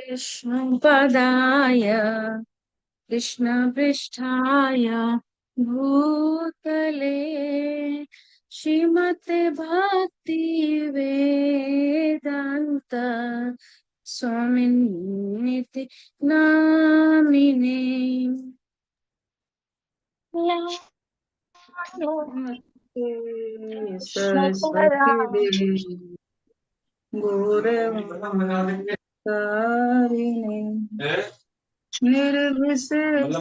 कृष्णपदाय कृष्णपृष्ठाय भूतले श्रीमते भक्ति वेदांत स्वामिनिति नामिने। सरस्वती देवी गौरवारिणे निर्विशेष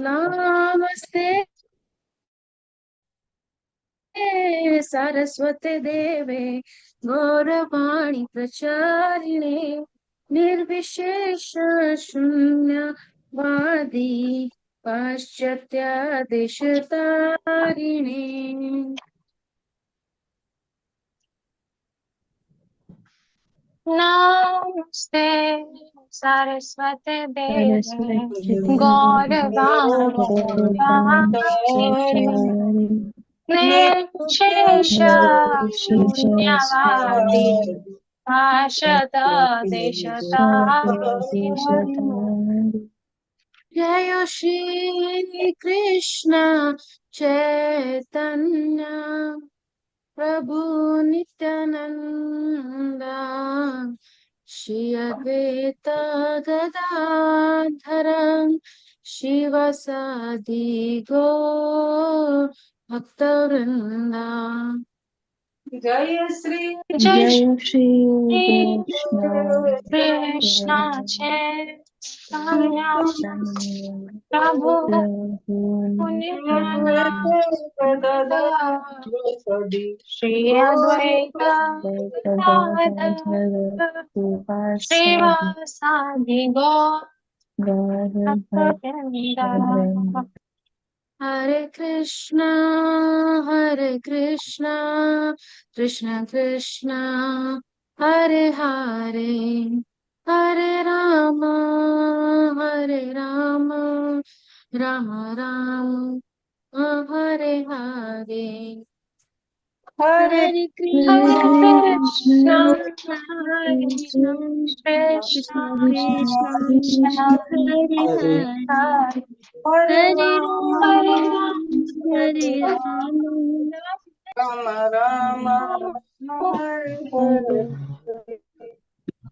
नमस्ते सरस्वती देवे गौरवाणी प्रचारिणे निर्विशेष शून्यवादी पाश्चात्यादेशतारिणे। नमस्ते सरस्वती देवे गौरवाणी निर्विशेष शून्यवादी पाश्चात्यादेशतारिणे। जय श्री कृष्ण चैतन्य प्रभु नित्यानंदा श्री अद्वैत गदाधर शिवसादि गौर भक्तवृंदा। जय श्री कृष्ण चैतन्य प्रभु नित्यानंदा श्री अद्वैत श्रीवासादि गौर भक्तवृंदा। हरे कृष्णा कृष्ण कृष्ण हरे हरे हरे राम राम राम हरे हरे। हरे हरे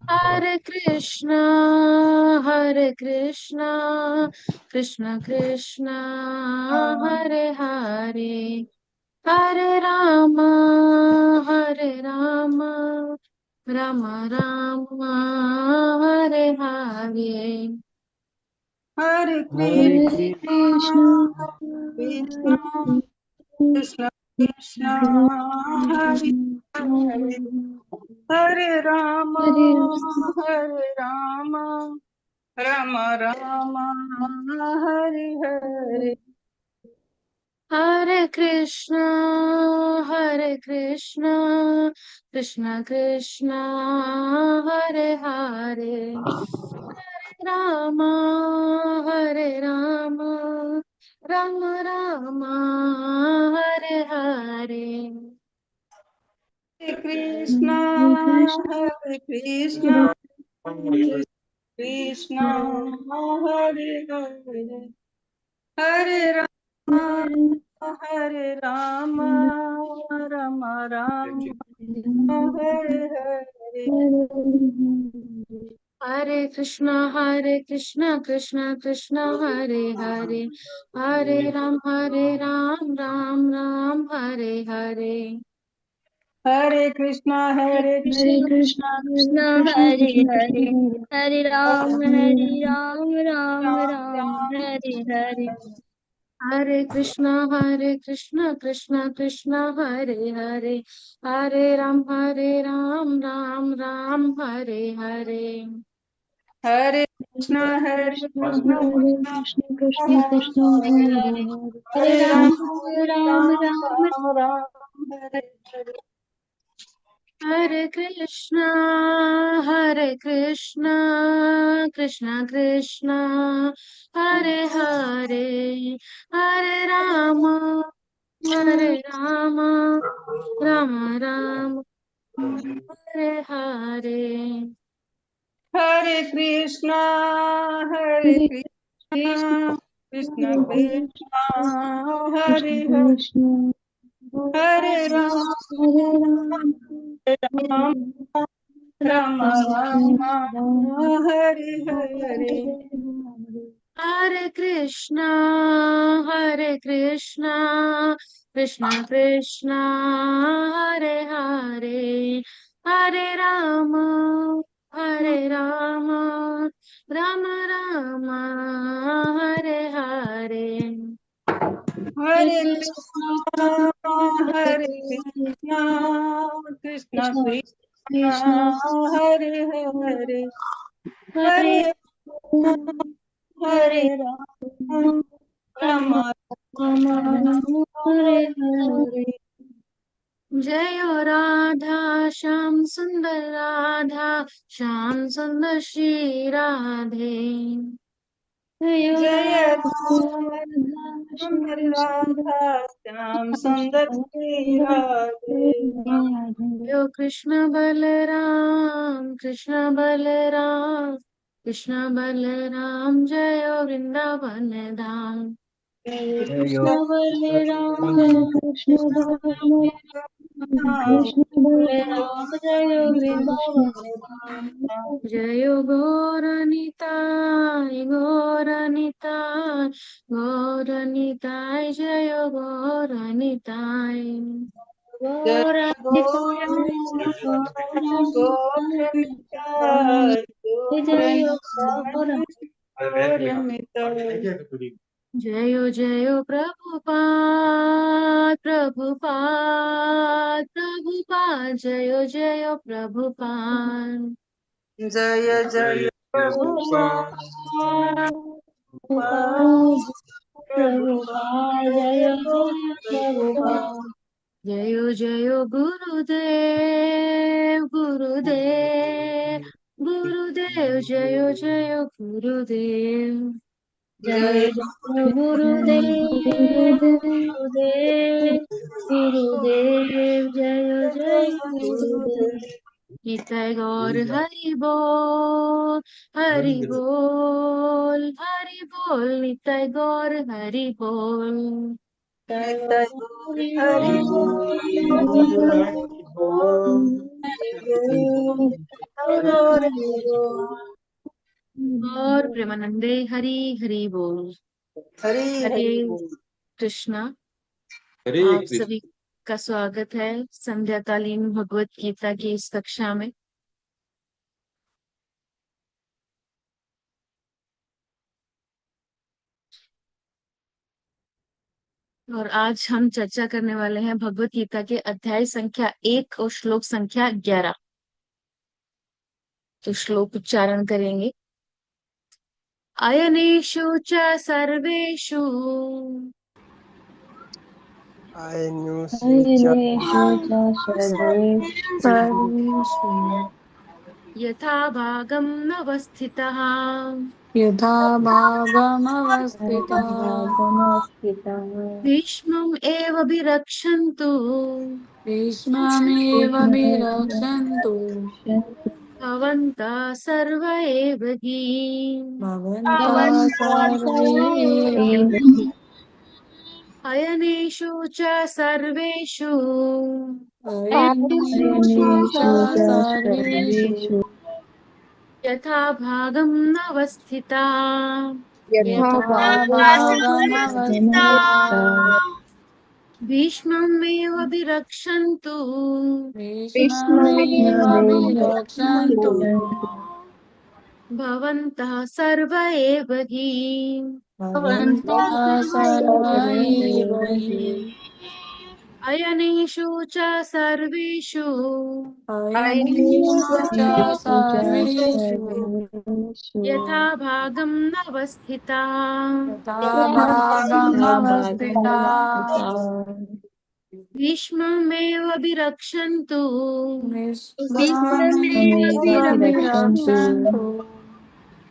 Hare कृष्ण Krishna, हरे Krishna Krishna Krishna Krishna, Hare Hare Hare Hare Ram Hare Ram हरे Rama, राम राम राम हरे हरे हरे कृष्ण कृष्ण कृष्ण हरे हरे हरे राम राम राम हरे हरे। हरे हरे कृष्ण कृष्ण कृष्ण कृष्ण हरे हरे हरे राम राम राम हरे हरे हरे कृष्ण कृष्ण कृष्ण हरे हरे हरे राम राम राम हरे हरे। हरे कृष्ण कृष्ण हरे हरे हरे राम राम राम हरे हरे हरे कृष्ण कृष्ण कृष्ण हरे हरे हरे राम राम राम हरे हरे। हरे कृष्ण Krishna कृष्ण हरे हरे हरे राम राम राम हरे हरे। हरे कृष्ण कृष्ण कृष्ण हरे हरे हरे राम राम राम हरे हरे। हरे Krishna Krishna Krishna Krishna Hare Hare Hare Ram Ram Ram Ram Ram Hare Hare Hare Krishna, Krishna Krishna, Hare Hare, Hare Rama, Rama Rama, Hare Hare. Hare Krishna, Hare Krishna, Krishna Krishna, Hare Hare, Hare Ram, Ram, Rama Rama, Hare Hare. Hare Krishna, Krishna Krishna, Hare Hare, Hare Rama, Rama Rama, Hare Hare. Hare Krishna, Hare Krishna, Krishna Krishna, Hare Hare, Hare Hare Ram, Rama Hare Hare. जय राधा श्याम सुंदर राधा श्याम सुंदर श्री राधे जय सुंदर राधा श्याम सुंदर श्री राधे। यो कृष्ण बलराम कृष्ण बलराम जय वृंदावन धाम कृष्ण बलराम जय गौरनिताय जय गौरनिताय जय जय प्रभुपाद जय प्रभुपाद जय जय जय गुरुदेव जय गुरुदेव जय गुरुदेव जय गुरुदेव निताय गौर हरि बोल निताय गौर हरि बोल हरि और प्रेमानंदे हरि हरि बोल। हरि हरे बोल। कृष्णा। हरे आप कृष्ण। सभी का स्वागत है संध्याकालीन भगवत गीता की इस कक्षा में। और आज हम चर्चा करने वाले हैं भगवत गीता के अध्याय संख्या 1 और श्लोक संख्या 11। तो श्लोक उच्चारण करेंगे। अयनेषु च सर्वेषु यथा भागं नवस्थितः यथा भागमवस्थितः भीष्मम् एव विरक्षन्तु भीष्ममेव विरक्षन्तु भवन्तः सर्व एव हि भवन्तः सर्वे एव अयनेषु च सर्वेषु अयनेषु च सर्वेषु यथा भागं नवस्थिता यथा भागमवस्थितः भीष्ममेव विरक्षन्तु भीष्ममेव विरक्षन्तु भवन्तः सर्व एव हि भवन्तः सर्व एव हि अयनेषु च सर्वेषु अयनेषु च सर्वेषु यथा भागं नवस्थिता यथा भागमवस्थितः भीष्ममेव विरक्षन्तु विश्वामित्रविरक्षन्तु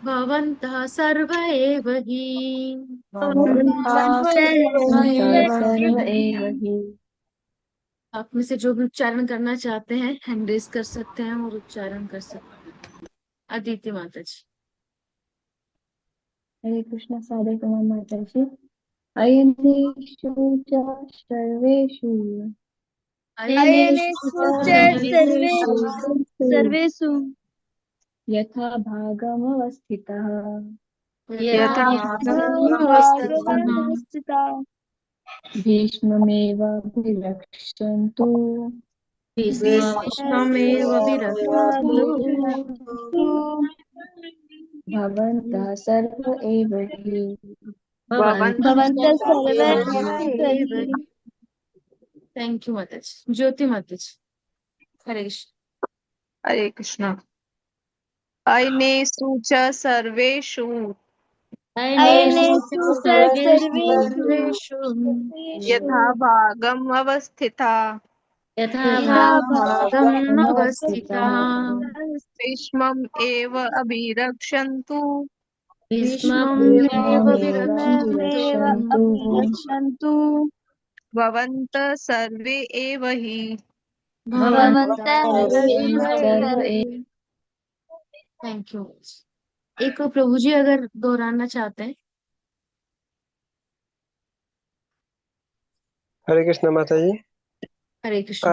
भवन्तः सर्व एव हि। भवन्तः सर्व एव हि। आप में से जो भी उच्चारण करना चाहते हैं हैंड रेज कर सकते हैं और उच्चारण कर सकते हैं। अदिति माता जी। हरे कृष्ण साधे कुमार माता जी। अयनेषु च सर्वेषु अयनेषु च सर्वेषु यथा भागमवस्थितः यथा भागमवस्थितः भीष्ममेव विरक्षन्तु भीष्ममेव विरक्षन्तु भवन्तः सर्व एव हि। भवन्तः सर्व एव हि। थैंक यू माता जी। ज्योति माता जी। हरे कृष्ण। हरे कृष्ण। अयनेषु च सर्वेषु सर्वेषु यथा भागम् अवस्थिता यथा भागम् अवस्थिता भीष्मम् एव अभिरक्षन्तु भीष्ममेव विरक्षन्तु भवन्तः सर्वे एव हि। Thank you. एक और प्रभु जी अगर दोहराना चाहते हैं। हरे कृष्ण माता जी। हरे कृष्ण।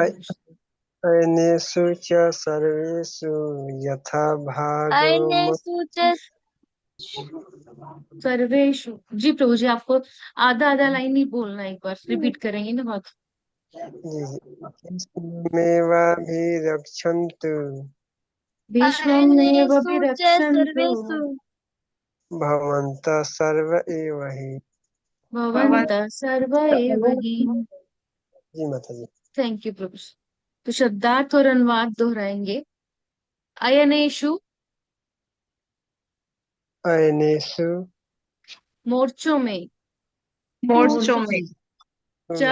अयनेषु च सर्वेषु यथा भागम् सर्वेषु। जी प्रभु जी आपको आधा आधा लाइन ही बोलना, एक बार रिपीट करेंगे ना बात। भीष्ममेवाभिरक्षन्तु भीष्ममेव विरक्षन्तु भवन्तः सर्व एव हि। भवन्तः सर्व एव हि। जी माता जी। थैंक यू प्रभु। तो शब्दार्थ और अनुवाद दोहराएंगे। अयनेषु अयनेषु मोर्चों में मोर्चों में च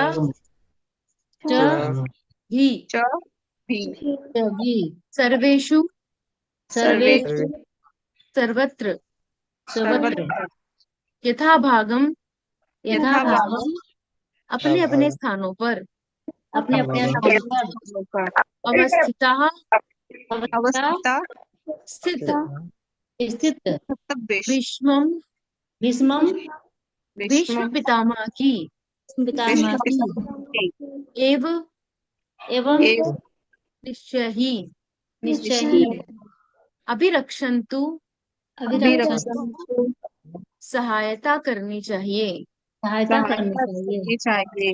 भी च भी सर्वेषु सर्वेषु सर्वत्र सर्वत्र यथा भागम यथा भागम् अपने अपने स्थानों पर अवस्थिता अवस्थिता स्थित भीष्मम् भीष्म भीष्म पितामह की एवं निश्चय ही अभिरक्षन्तु सहायता करनी चाहिए। चाहिए।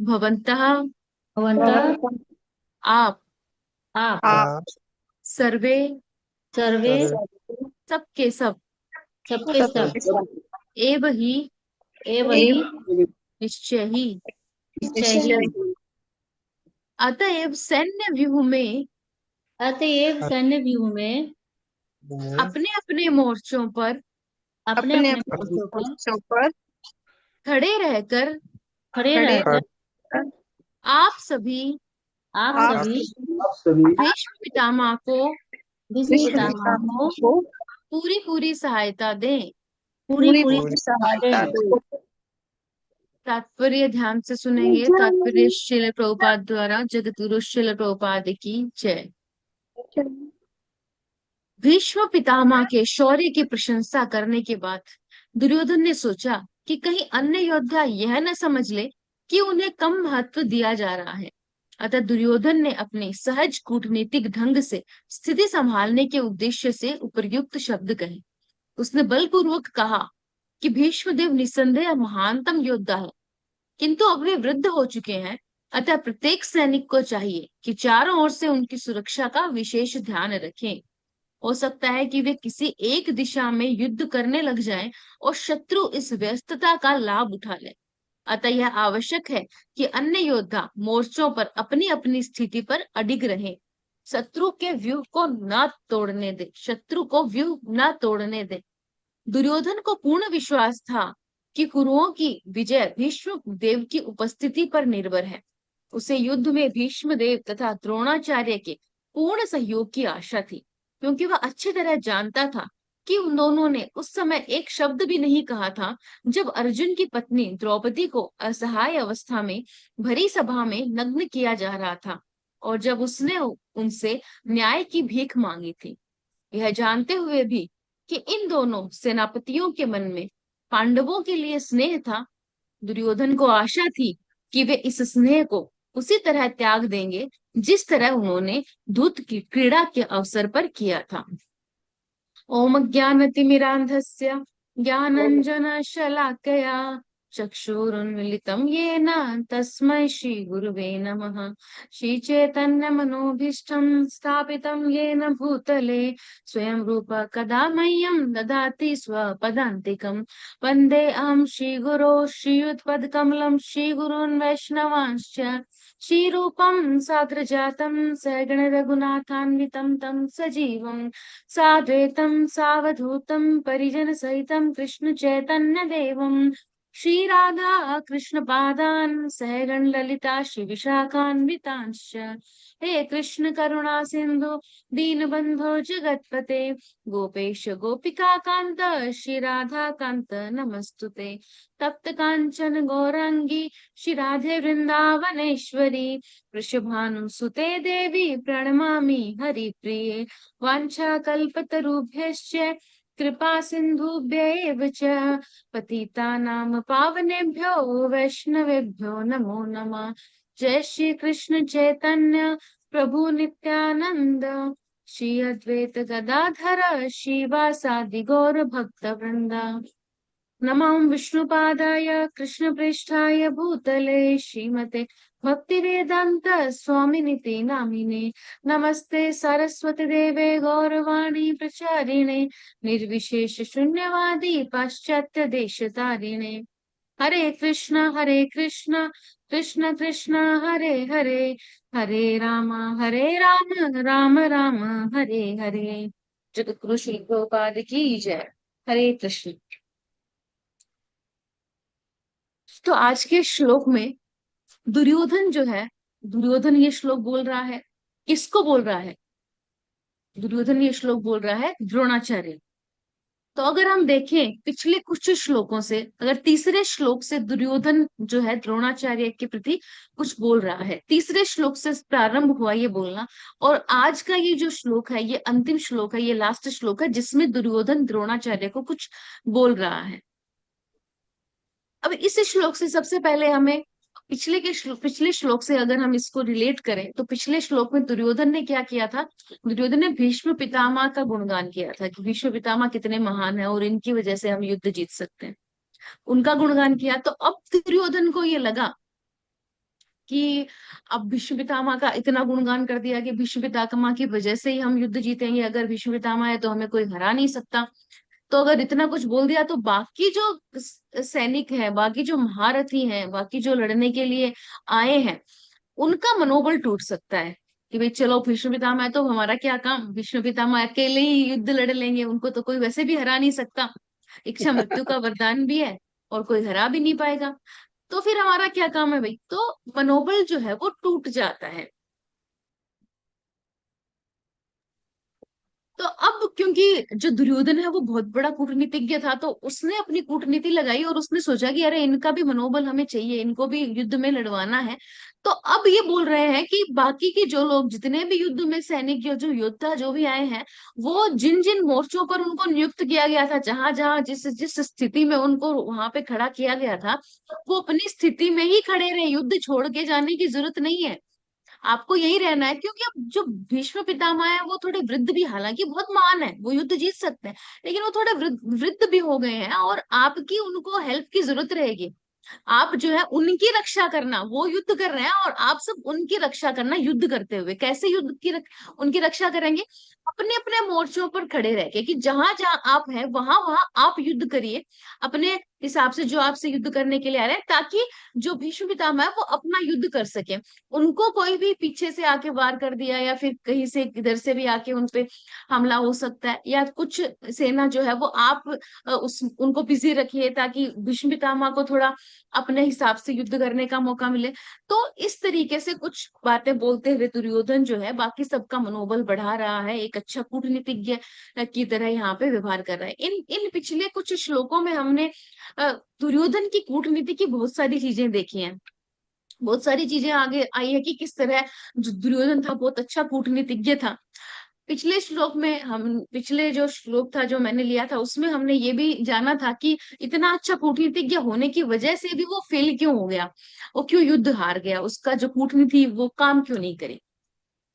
भवन्तः आप आप सर्वे सबके सब एव ही निश्चय ही अतएव सैन्य व्यूह में अपने अपने मोर्चों पर अपने मोर्चों पर खड़े रहकर खड़े आप सभी आप भीष्म पितामह को को पूरी पूरी सहायता दें। पूरी सहायता दो। तात्पर्य ध्यान से सुनेंगे। तात्पर्य श्रील प्रभुपाद द्वारा जगतगुरु श्रील प्रभुपाद की जय। भीष्म पितामह के शौर्य की प्रशंसा करने के बाद दुर्योधन ने सोचा कि कहीं अन्य योद्धा यह न समझ ले कि उन्हें कम महत्व दिया जा रहा है। अतः दुर्योधन ने अपने सहज कूटनीतिक ढंग से स्थिति संभालने के उद्देश्य से उपर्युक्त शब्द कहे। उसने बलपूर्वक कहा कि भीष्मदेव निस्संदेह महानतम योद्धा है, किंतु अब वे वृद्ध हो चुके हैं। अतः प्रत्येक सैनिक को चाहिए कि चारों ओर से उनकी सुरक्षा का विशेष ध्यान रखें। हो सकता है कि वे किसी एक दिशा में युद्ध करने लग जाएं और शत्रु इस व्यस्तता का लाभ उठा ले। अतः यह आवश्यक है कि अन्य योद्धा मोर्चों पर अपनी अपनी स्थिति पर अडिग रहें। शत्रु के व्यूह को न तोड़ने दे। दुर्योधन को पूर्ण विश्वास था कि कुरुओं की विजय भीष्म देव की उपस्थिति पर निर्भर है। उसे युद्ध में भीष्मदेव तथा द्रोणाचार्य के पूर्ण सहयोग की आशा थी, क्योंकि वह अच्छी तरह जानता था कि उन दोनों ने उस समय एक शब्द भी नहीं कहा था जब अर्जुन की पत्नी द्रौपदी को असहाय अवस्था में भरी सभा में नग्न किया जा रहा था, और जब उसने उनसे न्याय की भीख मांगी थी। यह जानते हुए भी कि इन दोनों सेनापतियों के मन में पांडवों के लिए स्नेह था, दुर्योधन को आशा थी कि वे इस स्नेह को उसी तरह त्याग देंगे जिस तरह उन्होंने दूत की क्रीड़ा के अवसर पर किया था। ओम ज्ञानतिमिरान्धस्य ज्ञानाञ्जनशलाकया चक्षुरुन्मिलितं येन तस्मै श्रीगुरुवे नमः। श्रीचैतन्यमनोभीष्टं स्थापितं येन भूतले स्वयं रूप कदा मह्यं ददाति स्वपदान्तिकं। वन्दे अहं श्रीगुरो श्रीयुतपदकमलं श्रीगुरून् वैष्णवांश्च श्रीरूपं साग्रजातं सहगण रघुनाथान्वितं तं सजीवं साद्वैतं सावधूतं परिजन सहितं कृष्ण चैतन्य देवं श्री राधा कृष्ण पादान् सहगण ललिता श्री विशाखान्वितांश्च। हे कृष्ण करुणा सिंधु दीनबंधो जगतपते गोपेश गोपिका कांत श्री राधा कांत नमस्तुते। तप्त कांचन गौरांगी श्री राधे वृंदावनेश्वरी वृषभानुसुते देवी प्रणमामि हरिप्रिये। वाञ्छाकल्पतरुभ्यश्च कृपा सिन्धुभ्यैव च पतितानां पावनेभ्यो वैष्णवेभ्यो नमो नमः। जय श्री कृष्ण चैतन्य प्रभु नित्यानंद श्री अद्वैत गदाधर श्रीवासादि गौर भक्त वृंद। नमः विष्णुपादाय कृष्णप्रेष्ठाय भूतले श्रीमते भक्तिवेदांत स्वामिनिति नामिने। नमस्ते सरस्वती देवे गौरवाणी प्रचारिणे निर्विशेष शून्यवादी पाश्चात्य देशतारिणे। हरे कृष्ण कृष्ण कृष्ण हरे हरे हरे राम राम राम हरे हरे। जगद्गुरु श्री प्रभुपाद की जय। हरे कृष्ण। तो आज के श्लोक में दुर्योधन जो है, दुर्योधन ये श्लोक बोल रहा है, किसको बोल रहा है? दुर्योधन ये श्लोक बोल रहा है द्रोणाचार्य। तो अगर हम देखें पिछले कुछ श्लोकों से, अगर तीसरे श्लोक से दुर्योधन जो है द्रोणाचार्य के प्रति कुछ बोल रहा है, तीसरे श्लोक से प्रारंभ हुआ ये बोलना, और आज का ये जो श्लोक है ये अंतिम श्लोक है, ये लास्ट श्लोक है जिसमें दुर्योधन द्रोणाचार्य को कुछ बोल रहा है। अब इस श्लोक से सबसे पहले हमें पिछले श्लोक से अगर हम इसको रिलेट करें तो पिछले श्लोक में दुर्योधन ने क्या किया था? दुर्योधन ने भीष्म पितामह का गुणगान किया था कि भीष्म पितामह कितने महान है और इनकी वजह से हम युद्ध जीत सकते हैं, उनका गुणगान किया। तो अब दुर्योधन को ये लगा कि अब भीष्म पितामह का इतना गुणगान कर दिया कि भीष्म पितामह की वजह से ही हम युद्ध जीतेंगे, अगर भीष्म पितामह है तो हमें कोई हरा नहीं सकता। तो अगर इतना कुछ बोल दिया तो बाकी जो सैनिक हैं, बाकी जो महारथी हैं, बाकी जो लड़ने के लिए आए हैं, उनका मनोबल टूट सकता है कि भाई चलो भीष्म पितामह है तो हमारा क्या काम, भीष्म पितामह अकेले ही युद्ध लड़ लेंगे, उनको तो कोई वैसे भी हरा नहीं सकता, इच्छा मृत्यु का वरदान भी है और कोई हरा भी नहीं पाएगा, तो फिर हमारा क्या काम है भाई। तो मनोबल जो है वो टूट जाता है। तो अब क्योंकि जो दुर्योधन है वो बहुत बड़ा कूटनीतिज्ञ था, तो उसने अपनी कूटनीति लगाई और उसने सोचा कि अरे इनका भी मनोबल हमें चाहिए, इनको भी युद्ध में लड़वाना है। तो अब ये बोल रहे हैं कि बाकी के जो लोग, जितने भी युद्ध में सैनिक जो जो योद्धा जो भी आए हैं, वो जिन जिन मोर्चों पर उनको नियुक्त किया गया था, जहां जहां जिस जिस स्थिति में उनको वहां पे खड़ा किया गया था, वो अपनी स्थिति में ही खड़े रहे, युद्ध छोड़ के जाने की जरूरत नहीं है, आपको यही रहना है। क्योंकि अब जो भीष्म पितामह है वो थोड़े वृद्ध भी, हालांकि बहुत महान है, वो युद्ध जीत सकते हैं, लेकिन वो थोड़े वृद्ध भी हो गए हैं और आपकी उनको हेल्प की जरूरत रहेगी। आप जो है उनकी रक्षा करना, वो युद्ध कर रहे हैं और आप सब उनकी रक्षा करना युद्ध करते हुए। कैसे युद्ध की उनकी रक्षा करेंगे? अपने अपने मोर्चों पर खड़े रह के, कि जहां जहां आप हैं वहां वहां आप युद्ध करिए, अपने हिसाब से जो आपसे युद्ध करने के लिए आ रहे हैं, ताकि जो भीष्म पितामह है वो अपना युद्ध कर सके। उनको कोई भी पीछे से आके वार कर दिया या फिर कहीं से इधर से भी आके उनपे हमला हो सकता है, या कुछ सेना जो है वो आप उस उनको बिजी रखिए ताकि भीष्म पितामह को थोड़ा अपने हिसाब से युद्ध करने का मौका मिले। तो इस तरीके से कुछ बातें बोलते हुए दुर्योधन जो है बाकी सबका मनोबल बढ़ा रहा है, एक अच्छा कूटनीतिज्ञ की तरह यहाँ पे व्यवहार कर रहा है। इन इन पिछले कुछ श्लोकों में हमने दुर्योधन की कूटनीति की बहुत सारी चीजें देखी हैं, बहुत सारी चीजें आगे आई है कि किस तरह जो दुर्योधन था बहुत अच्छा कूटनीतिज्ञ था। पिछले जो श्लोक था जो मैंने लिया था उसमें हमने ये भी जाना था कि इतना अच्छा कूटनीतिज्ञ होने की वजह से भी वो फेल क्यों हो गया, वो क्यों युद्ध हार गया, उसका जो कूटनीति वो काम क्यों नहीं करी।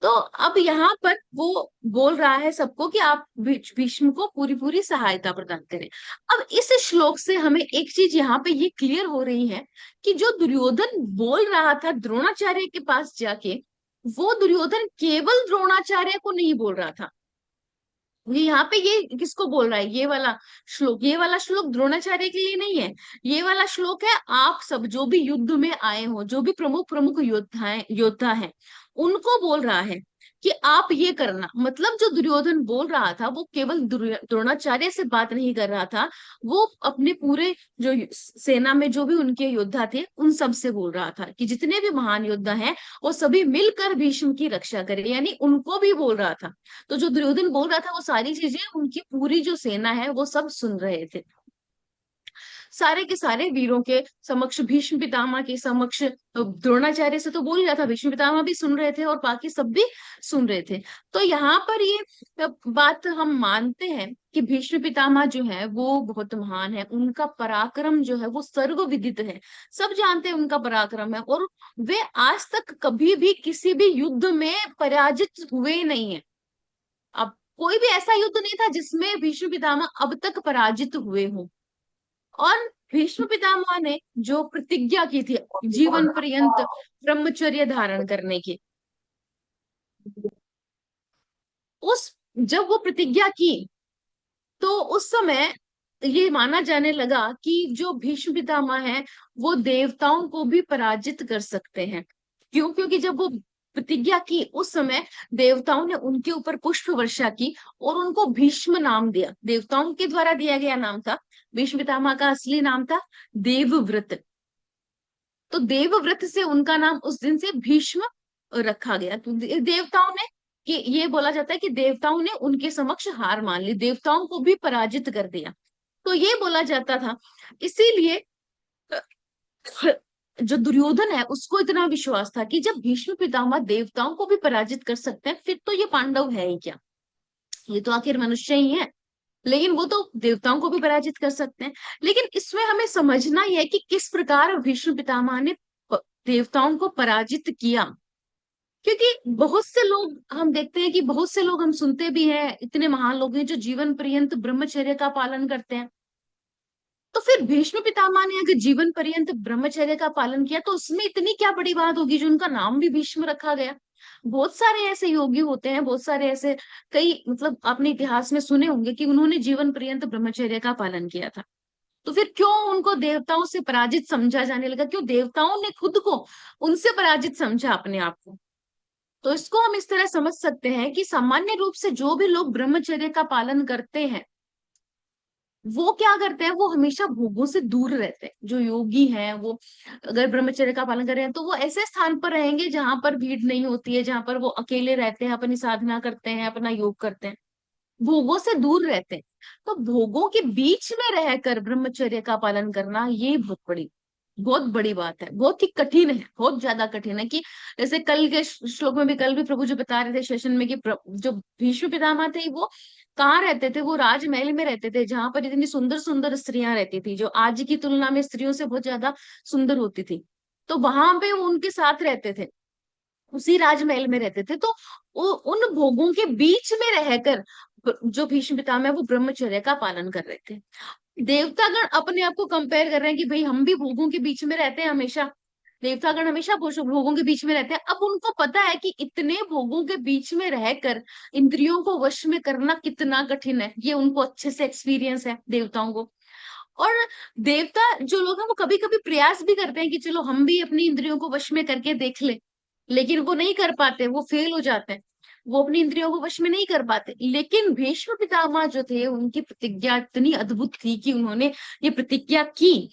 तो अब यहाँ पर वो बोल रहा है सबको कि आप भीष्म को पूरी पूरी सहायता प्रदान करें। अब इस श्लोक से हमें एक चीज यहाँ पे ये क्लियर हो रही है कि जो दुर्योधन बोल रहा था द्रोणाचार्य के पास जाके, वो दुर्योधन केवल द्रोणाचार्य को नहीं बोल रहा था। ये यहाँ पे ये किसको बोल रहा है, ये वाला श्लोक द्रोणाचार्य के लिए नहीं है। ये वाला श्लोक है आप सब जो भी युद्ध में आए हो, जो भी प्रमुख प्रमुख योद्धा हैं उनको बोल रहा है कि आप ये करना। मतलब जो दुर्योधन बोल रहा था वो केवल द्रोणाचार्य से बात नहीं कर रहा था, वो अपने पूरे जो सेना में जो भी उनके योद्धा थे उन सब से बोल रहा था कि जितने भी महान योद्धा हैं वो सभी मिलकर भीष्म की रक्षा करें, यानी उनको भी बोल रहा था। तो जो दुर्योधन बोल रहा था वो सारी चीजें उनकी पूरी जो सेना है वो सब सुन रहे थे, सारे के सारे वीरों के समक्ष, भीष्म पितामह के समक्ष। द्रोणाचार्य से तो बोल ही रहा था, भीष्म पितामह भी सुन रहे थे और बाकी सब भी सुन रहे थे। तो यहाँ पर ये बात हम मानते हैं कि भीष्म पितामह जो है वो बहुत महान है, उनका पराक्रम जो है वो सर्वविदित है, सब जानते हैं उनका पराक्रम है, और वे आज तक कभी भी किसी भी युद्ध में पराजित हुए नहीं है। अब कोई भी ऐसा युद्ध नहीं था जिसमें भीष्म पितामह अब तक पराजित हुए हों। और भीष्म पितामह ने जो प्रतिज्ञा की थी जीवन पर्यंत ब्रह्मचर्य धारण करने की, जब वो प्रतिज्ञा की तो उस समय ये माना जाने लगा कि जो भीष्म पितामह है वो देवताओं को भी पराजित कर सकते हैं। क्यों? क्योंकि जब वो प्रतिज्ञा की उस समय देवताओं ने उनके ऊपर पुष्प वर्षा की और उनको भीष्म नाम दिया, देवताओं के द्वारा दिया गया नाम था। भीष्म पितामह का असली नाम था देवव्रत। तो देवव्रत से उनका नाम उस दिन से भीष्म रखा गया। तो देवताओं ने, कि ये बोला जाता है कि देवताओं ने उनके समक्ष हार मान ली, देवताओं को भी पराजित कर दिया। तो ये बोला जाता था, इसीलिए जो दुर्योधन है उसको इतना विश्वास था कि जब भीष्म पितामह देवताओं को भी पराजित कर सकते हैं फिर तो ये पांडव है ही क्या, ये तो आखिर मनुष्य ही है, लेकिन वो तो देवताओं को भी पराजित कर सकते हैं। लेकिन इसमें हमें समझना ही है कि किस प्रकार भीष्म पितामह ने देवताओं को पराजित किया। क्योंकि बहुत से लोग हम देखते हैं कि बहुत से लोग हम सुनते भी हैं, इतने महान लोग हैं जो जीवन पर्यंत ब्रह्मचर्य का पालन करते हैं। तो फिर भीष्म पितामह ने अगर जीवन पर्यंत ब्रह्मचर्य का पालन किया तो उसमें इतनी क्या बड़ी बात होगी जो उनका नाम भी भीष्म रखा गया। बहुत सारे ऐसे योगी होते हैं, बहुत सारे ऐसे, कई मतलब आपने इतिहास में सुने होंगे कि उन्होंने जीवन पर्यंत ब्रह्मचर्य का पालन किया था। तो फिर क्यों उनको देवताओं से पराजित समझा जाने लगा? क्यों देवताओं ने खुद को उनसे पराजित समझा अपने आप को? तो इसको हम इस तरह समझ सकते हैं कि सामान्य रूप से जो भी लोग ब्रह्मचर्य का पालन करते हैं वो क्या करते हैं, वो हमेशा भोगों से दूर रहते हैं। जो योगी हैं वो अगर ब्रह्मचर्य का पालन कर रहे हैं तो वो ऐसे स्थान पर रहेंगे जहां पर भीड़ नहीं होती है, जहां पर वो अकेले रहते हैं, अपनी साधना करते हैं, अपना योग करते हैं, भोगों से दूर रहते हैं। तो भोगों के बीच में रहकर ब्रह्मचर्य का पालन करना ये बहुत बड़ी बात है, बहुत ही कठिन है, बहुत ज्यादा कठिन है। कि जैसे कल के श्लोक में भी, कल भी प्रभु जी बता रहे थे सेशन में कि जो भीष्म पितामह थे वो कहाँ रहते थे, वो राजमहल में रहते थे जहां पर इतनी सुंदर सुंदर स्त्रियां रहती थी, जो आज की तुलना में स्त्रियों से बहुत ज्यादा सुंदर होती थी। तो वहां पे वो उनके साथ रहते थे, उसी राजमहल में रहते थे। तो उन भोगों के बीच में रहकर जो भीष्म पितामह है वो ब्रह्मचर्य का पालन कर रहे थे। देवतागण अपने आप को कंपेयर कर रहे हैं कि भाई हम भी भोगों के बीच में रहते हैं हमेशा, देवतागण हमेशा भोगों के बीच में रहते हैं। अब उनको पता है कि इतने भोगों के बीच में रहकर इंद्रियों को वश में करना कितना कठिन है, ये उनको अच्छे से एक्सपीरियंस है देवताओं को। और देवता जो लोग हैं वो कभी कभी प्रयास भी करते हैं कि चलो हम भी अपनी इंद्रियों को वश में करके देख ले, लेकिन वो नहीं कर पाते, वो फेल हो जाते हैं, वो अपनी इंद्रियों को वश में नहीं कर पाते। लेकिन भीष्म पितामह जो थे उनकी प्रतिज्ञा इतनी अद्भुत थी कि उन्होंने ये प्रतिज्ञा की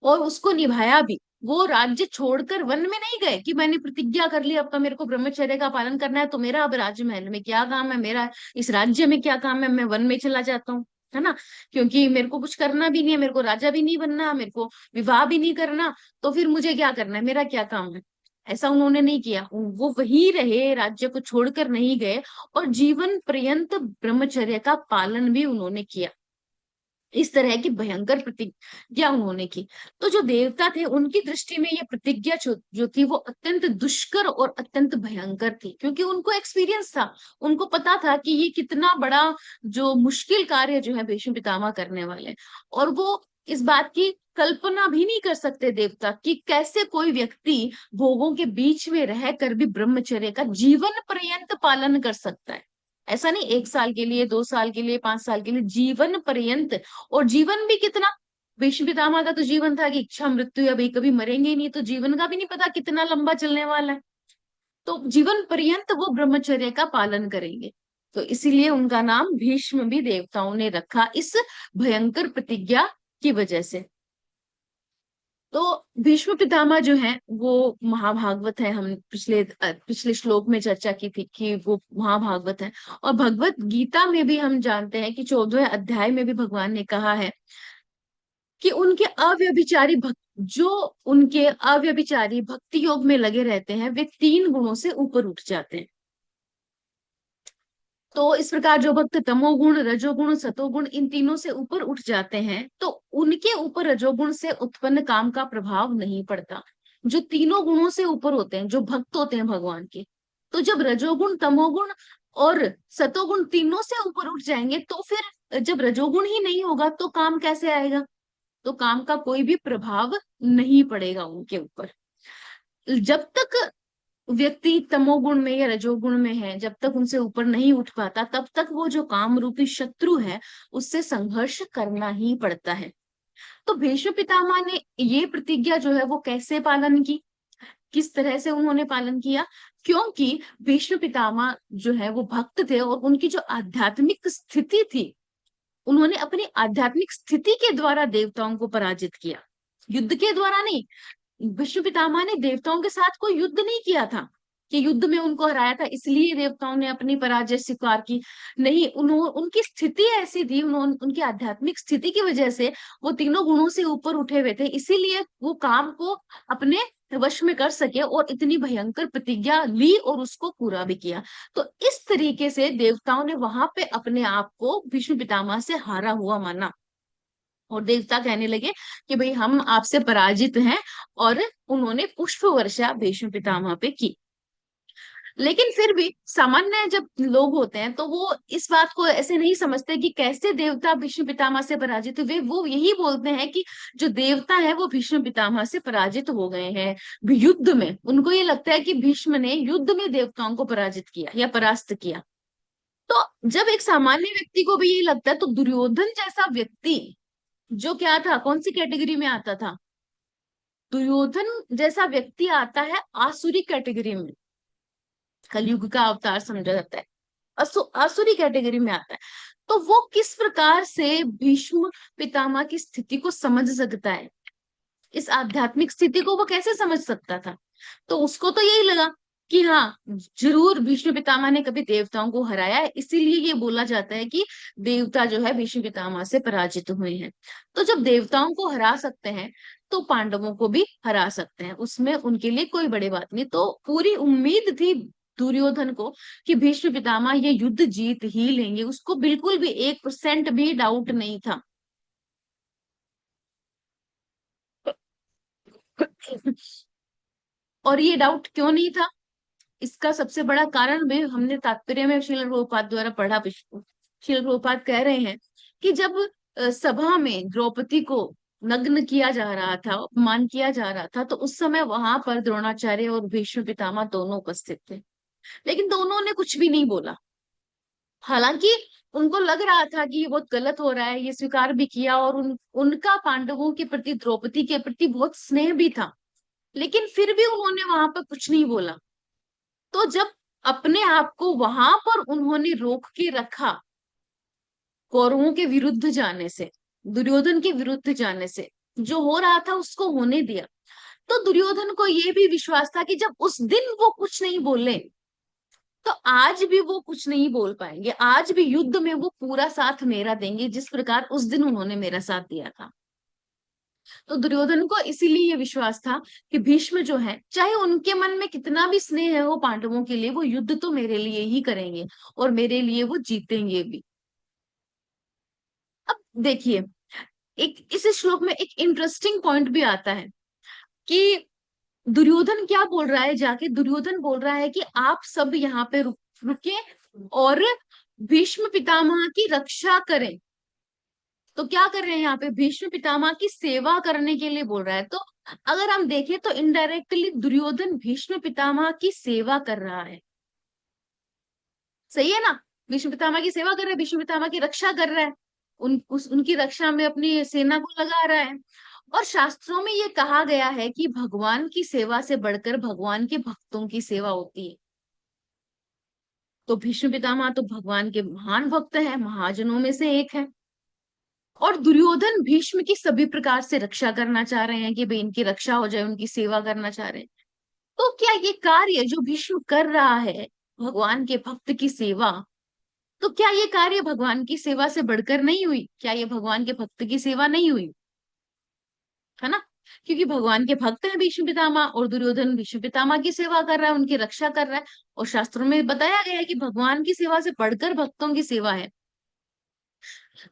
और उसको निभाया भी। वो राज्य छोड़कर वन में नहीं गए कि मैंने प्रतिज्ञा कर ली अब तो मेरे को ब्रह्मचर्य का पालन करना है, तो मेरा अब राजमहल में क्या काम है, मेरा इस राज्य में क्या काम है, मैं वन में चला जाता हूँ, है ना, क्योंकि मेरे को कुछ करना भी नहीं है, मेरे को राजा भी नहीं बनना, मेरे को विवाह भी नहीं करना, तो फिर मुझे क्या करना है, मेरा क्या काम है। ऐसा उन्होंने नहीं किया, वो वही रहे, राज्य को छोड़कर नहीं गए और जीवन पर्यंत ब्रह्मचर्य का पालन भी उन्होंने किया। इस तरह की भयंकर प्रतिज्ञा उन्होंने की। तो जो देवता थे उनकी दृष्टि में ये प्रतिज्ञा जो थी वो अत्यंत दुष्कर और अत्यंत भयंकर थी, क्योंकि उनको एक्सपीरियंस था, उनको पता था कि ये कितना बड़ा जो मुश्किल कार्य जो है भीष्म पितामह करने वाले, और वो इस बात की कल्पना भी नहीं कर सकते देवता कि कैसे कोई व्यक्ति भोगों के बीच में रहकर भी ब्रह्मचर्य का जीवन पर्यंत पालन कर सकता है। ऐसा नहीं 1 साल के लिए, 2 साल के लिए, 5 साल के लिए, जीवन पर्यंत। और जीवन भी कितना, भीष्म पितामह का तो जीवन था कि इच्छा मृत्यु या भाई कभी मरेंगे ही नहीं, तो जीवन का भी नहीं पता कितना लंबा चलने वाला है, तो जीवन पर्यंत वो ब्रह्मचर्य का पालन करेंगे। तो इसीलिए उनका नाम भीष्म भी देवताओं ने रखा, इस भयंकर प्रतिज्ञा की वजह से। तो भीष्म पितामह जो है वो महाभागवत है, हम पिछले श्लोक में चर्चा की थी कि वो महाभागवत है। और भगवत गीता में भी हम जानते हैं कि 14वें अध्याय में भी भगवान ने कहा है कि उनके अव्यभिचारी भक्त, जो उनके अव्यभिचारी भक्ति योग में लगे रहते हैं, वे 3 गुणों से ऊपर उठ जाते हैं। तो इस प्रकार जो भक्त तमोगुण, रजोगुण, सतोगुण, इन तीनों से ऊपर उठ जाते हैं, तो उनके ऊपर रजोगुण से उत्पन्न काम का प्रभाव नहीं पड़ता। जो तीनों गुणों से ऊपर होते हैं, जो भक्त होते हैं भगवान के, तो जब रजोगुण, तमोगुण और सतोगुण तीनों से ऊपर उठ जाएंगे, तो फिर जब रजोगुण ही नहीं होगा तो काम कैसे आएगा, तो काम का कोई भी प्रभाव नहीं पड़ेगा उनके ऊपर। जब तक व्यक्ति तमोगुण में या रजोगुण में है, जब तक उनसे ऊपर नहीं उठ पाता, तब तक वो जो काम रूपी शत्रु है उससे संघर्ष करना ही पड़ता है। तो भीष्म पितामह ने ये प्रतिज्ञा जो है वो कैसे पालन की, किस तरह से उन्होंने पालन किया, क्योंकि भीष्म पितामह जो है वो भक्त थे और उनकी जो आध्यात्मिक स्थिति थी, उन्होंने अपनी आध्यात्मिक स्थिति के द्वारा देवताओं को पराजित किया, युद्ध के द्वारा नहीं। भीष्म पितामह ने देवताओं के साथ कोई युद्ध नहीं किया था कि युद्ध में उनको हराया था इसलिए देवताओं ने अपनी पराजय स्वीकार की, नहीं, उनकी स्थिति ऐसी थी, उनकी आध्यात्मिक स्थिति की वजह से वो तीनों गुणों से ऊपर उठे हुए थे, इसीलिए वो काम को अपने वश में कर सके और इतनी भयंकर प्रतिज्ञा ली और उसको पूरा भी किया। तो इस तरीके से देवताओं ने वहां पे अपने आप को भीष्म पितामह से हारा हुआ माना, और देवता कहने लगे कि भाई हम आपसे पराजित हैं, और उन्होंने पुष्प वर्षा भीष्म पितामह पे की। लेकिन फिर भी सामान्य जब लोग होते हैं तो वो इस बात को ऐसे नहीं समझते कि कैसे देवता भीष्म पितामह से पराजित हुए, वो यही बोलते हैं कि जो देवता है वो भीष्म पितामह से पराजित हो गए हैं युद्ध में। उनको ये लगता है कि भीष्म ने युद्ध में देवताओं को पराजित किया या परास्त किया। तो जब एक सामान्य व्यक्ति को भी यही लगता है, तो दुर्योधन जैसा व्यक्ति जो क्या था, कौन सी कैटेगरी में आता था, दुर्योधन जैसा व्यक्ति आता है आसुरी कैटेगरी में, कलयुग का अवतार समझा जाता है, आसुरी कैटेगरी में आता है। तो वो किस प्रकार से भीष्म पितामह की स्थिति को समझ सकता है, इस आध्यात्मिक स्थिति को वो कैसे समझ सकता था। तो उसको तो यही लगा कि हाँ, जरूर भीष्म पितामह ने कभी देवताओं को हराया है, इसीलिए ये बोला जाता है कि देवता जो है भीष्म पितामह से पराजित हुए हैं। तो जब देवताओं को हरा सकते हैं तो पांडवों को भी हरा सकते हैं, उसमें उनके लिए कोई बड़ी बात नहीं। तो पूरी उम्मीद थी दुर्योधन को कि भीष्म पितामह ये युद्ध जीत ही लेंगे, उसको बिल्कुल भी 1% भी डाउट नहीं था। और ये डाउट क्यों नहीं था, इसका सबसे बड़ा कारण में हमने तात्पर्य में श्रील प्रभुपाद द्वारा पढ़ा। श्रील प्रभुपाद कह रहे हैं कि जब सभा में द्रौपदी को नग्न किया जा रहा था, अपमान किया जा रहा था, तो उस समय वहां पर द्रोणाचार्य और भीष्म पितामह दोनों उपस्थित थे, लेकिन दोनों ने कुछ भी नहीं बोला। हालांकि उनको लग रहा था कि ये बहुत गलत हो रहा है, ये स्वीकार भी किया, और उनका पांडवों के प्रति, द्रौपदी के प्रति बहुत स्नेह भी था, लेकिन फिर भी उन्होंने वहां पर कुछ नहीं बोला। तो जब अपने आप को वहां पर उन्होंने रोक के रखा, कौरवों के विरुद्ध जाने से, दुर्योधन के विरुद्ध जाने से, जो हो रहा था उसको होने दिया, तो दुर्योधन को ये भी विश्वास था कि जब उस दिन वो कुछ नहीं बोले, तो आज भी वो कुछ नहीं बोल पाएंगे, आज भी युद्ध में वो पूरा साथ मेरा देंगे, जिस प्रकार उस दिन उन्होंने मेरा साथ दिया था। तो दुर्योधन को इसीलिए ये विश्वास था कि भीष्म जो है, चाहे उनके मन में कितना भी स्नेह है वो पांडवों के लिए, वो युद्ध तो मेरे लिए ही करेंगे और मेरे लिए वो जीतेंगे भी। अब देखिए, एक इस श्लोक में एक इंटरेस्टिंग पॉइंट भी आता है कि दुर्योधन क्या बोल रहा है, जाके दुर्योधन बोल रहा है कि आप सब यहाँ पे रुके और भीष्म पितामह की रक्षा करें। तो क्या कर रहे हैं यहाँ पे, भीष्म पितामह की सेवा करने के लिए बोल रहा है। तो अगर हम देखें तो इनडायरेक्टली दुर्योधन भीष्म पितामह की सेवा कर रहा है, सही है ना। भीष्म पितामह की सेवा कर रहा है, भीष्म पितामह की रक्षा कर रहा है, उनकी रक्षा में अपनी सेना को लगा रहा है। और शास्त्रों में ये कहा गया है कि भगवान की सेवा से बढ़कर भगवान के भक्तों की सेवा होती है। तो भीष्म पितामह तो भगवान के महान भक्त है, महाजनों में से एक है, और दुर्योधन भीष्म की सभी प्रकार से रक्षा करना चाह रहे हैं कि भाई इनकी रक्षा हो जाए, उनकी सेवा करना चाह रहे हैं। तो क्या ये कार्य जो भीष्म कर रहा है, भगवान के भक्त की सेवा, तो क्या ये कार्य भगवान की सेवा से बढ़कर नहीं हुई, क्या ये भगवान के भक्त की सेवा नहीं हुई, है ना। क्योंकि भगवान के भक्त हैं भीष्म पितामह, और दुर्योधन भीष्म पितामह की सेवा कर रहा है, उनकी रक्षा कर रहा है, और शास्त्रों में बताया गया है कि भगवान की सेवा से बढ़कर भक्तों की सेवा है।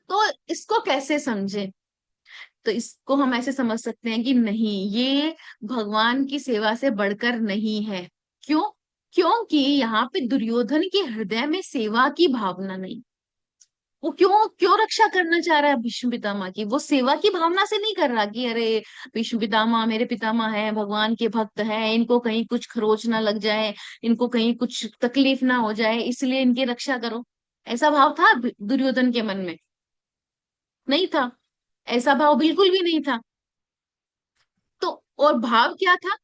तो इसको कैसे समझे, तो इसको हम ऐसे समझ सकते हैं कि नहीं, ये भगवान की सेवा से बढ़कर नहीं है। क्यों? क्योंकि यहाँ पे दुर्योधन के हृदय में सेवा की भावना नहीं। वो क्यों क्यों रक्षा करना चाह रहा है भीष्म पितामह की, वो सेवा की भावना से नहीं कर रहा कि अरे भीष्म पितामह मेरे पितामह है, भगवान के भक्त हैं, इनको कहीं कुछ खरोच ना लग जाए, इनको कहीं कुछ तकलीफ ना हो जाए, इसलिए इनकी रक्षा करो। ऐसा भाव था दुर्योधन के मन में? नहीं था, ऐसा भाव बिल्कुल भी नहीं था। तो और भाव क्या था?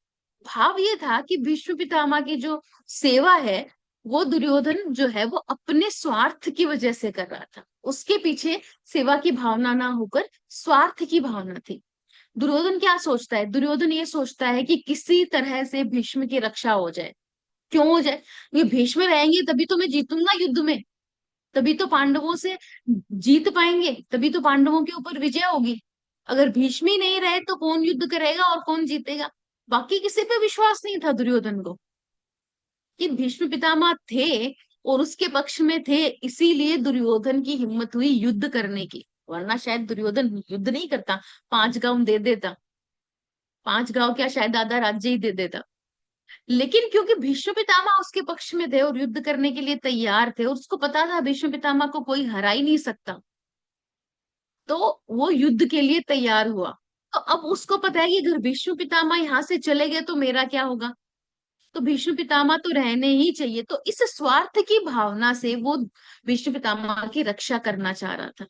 भाव ये था कि भीष्म पितामह की जो सेवा है, वो दुर्योधन जो है वो अपने स्वार्थ की वजह से कर रहा था, उसके पीछे सेवा की भावना ना होकर स्वार्थ की भावना थी। दुर्योधन क्या सोचता है? दुर्योधन ये सोचता है कि किसी तरह से भीष्म की रक्षा हो जाए। क्यों हो जाए? ये भीष्म रहेंगे तभी तो मैं जीतूंगा युद्ध में, तभी तो पांडवों से जीत पाएंगे, तभी तो पांडवों के ऊपर विजय होगी। अगर भीष्म ही नहीं रहे तो कौन युद्ध करेगा और कौन जीतेगा? बाकी किसी पे विश्वास नहीं था दुर्योधन को कि भीष्म पितामह थे और उसके पक्ष में थे, इसीलिए दुर्योधन की हिम्मत हुई युद्ध करने की, वरना शायद दुर्योधन युद्ध नहीं करता, 5 गांव दे देता, 5 गांव क्या शायद आधा राज्य ही दे देता। लेकिन क्योंकि भीष्म पितामह उसके पक्ष में थे और युद्ध करने के लिए तैयार थे, और उसको पता था भीष्म पितामह को कोई हरा ही नहीं सकता, तो वो युद्ध के लिए तैयार हुआ। तो अब उसको पता है कि अगर भीष्म पितामह यहाँ से चले गए तो मेरा क्या होगा, तो भीष्म पितामह तो रहने ही चाहिए। तो इस स्वार्थ की भावना से वो भीष्म पितामह की रक्षा करना चाह रहा था।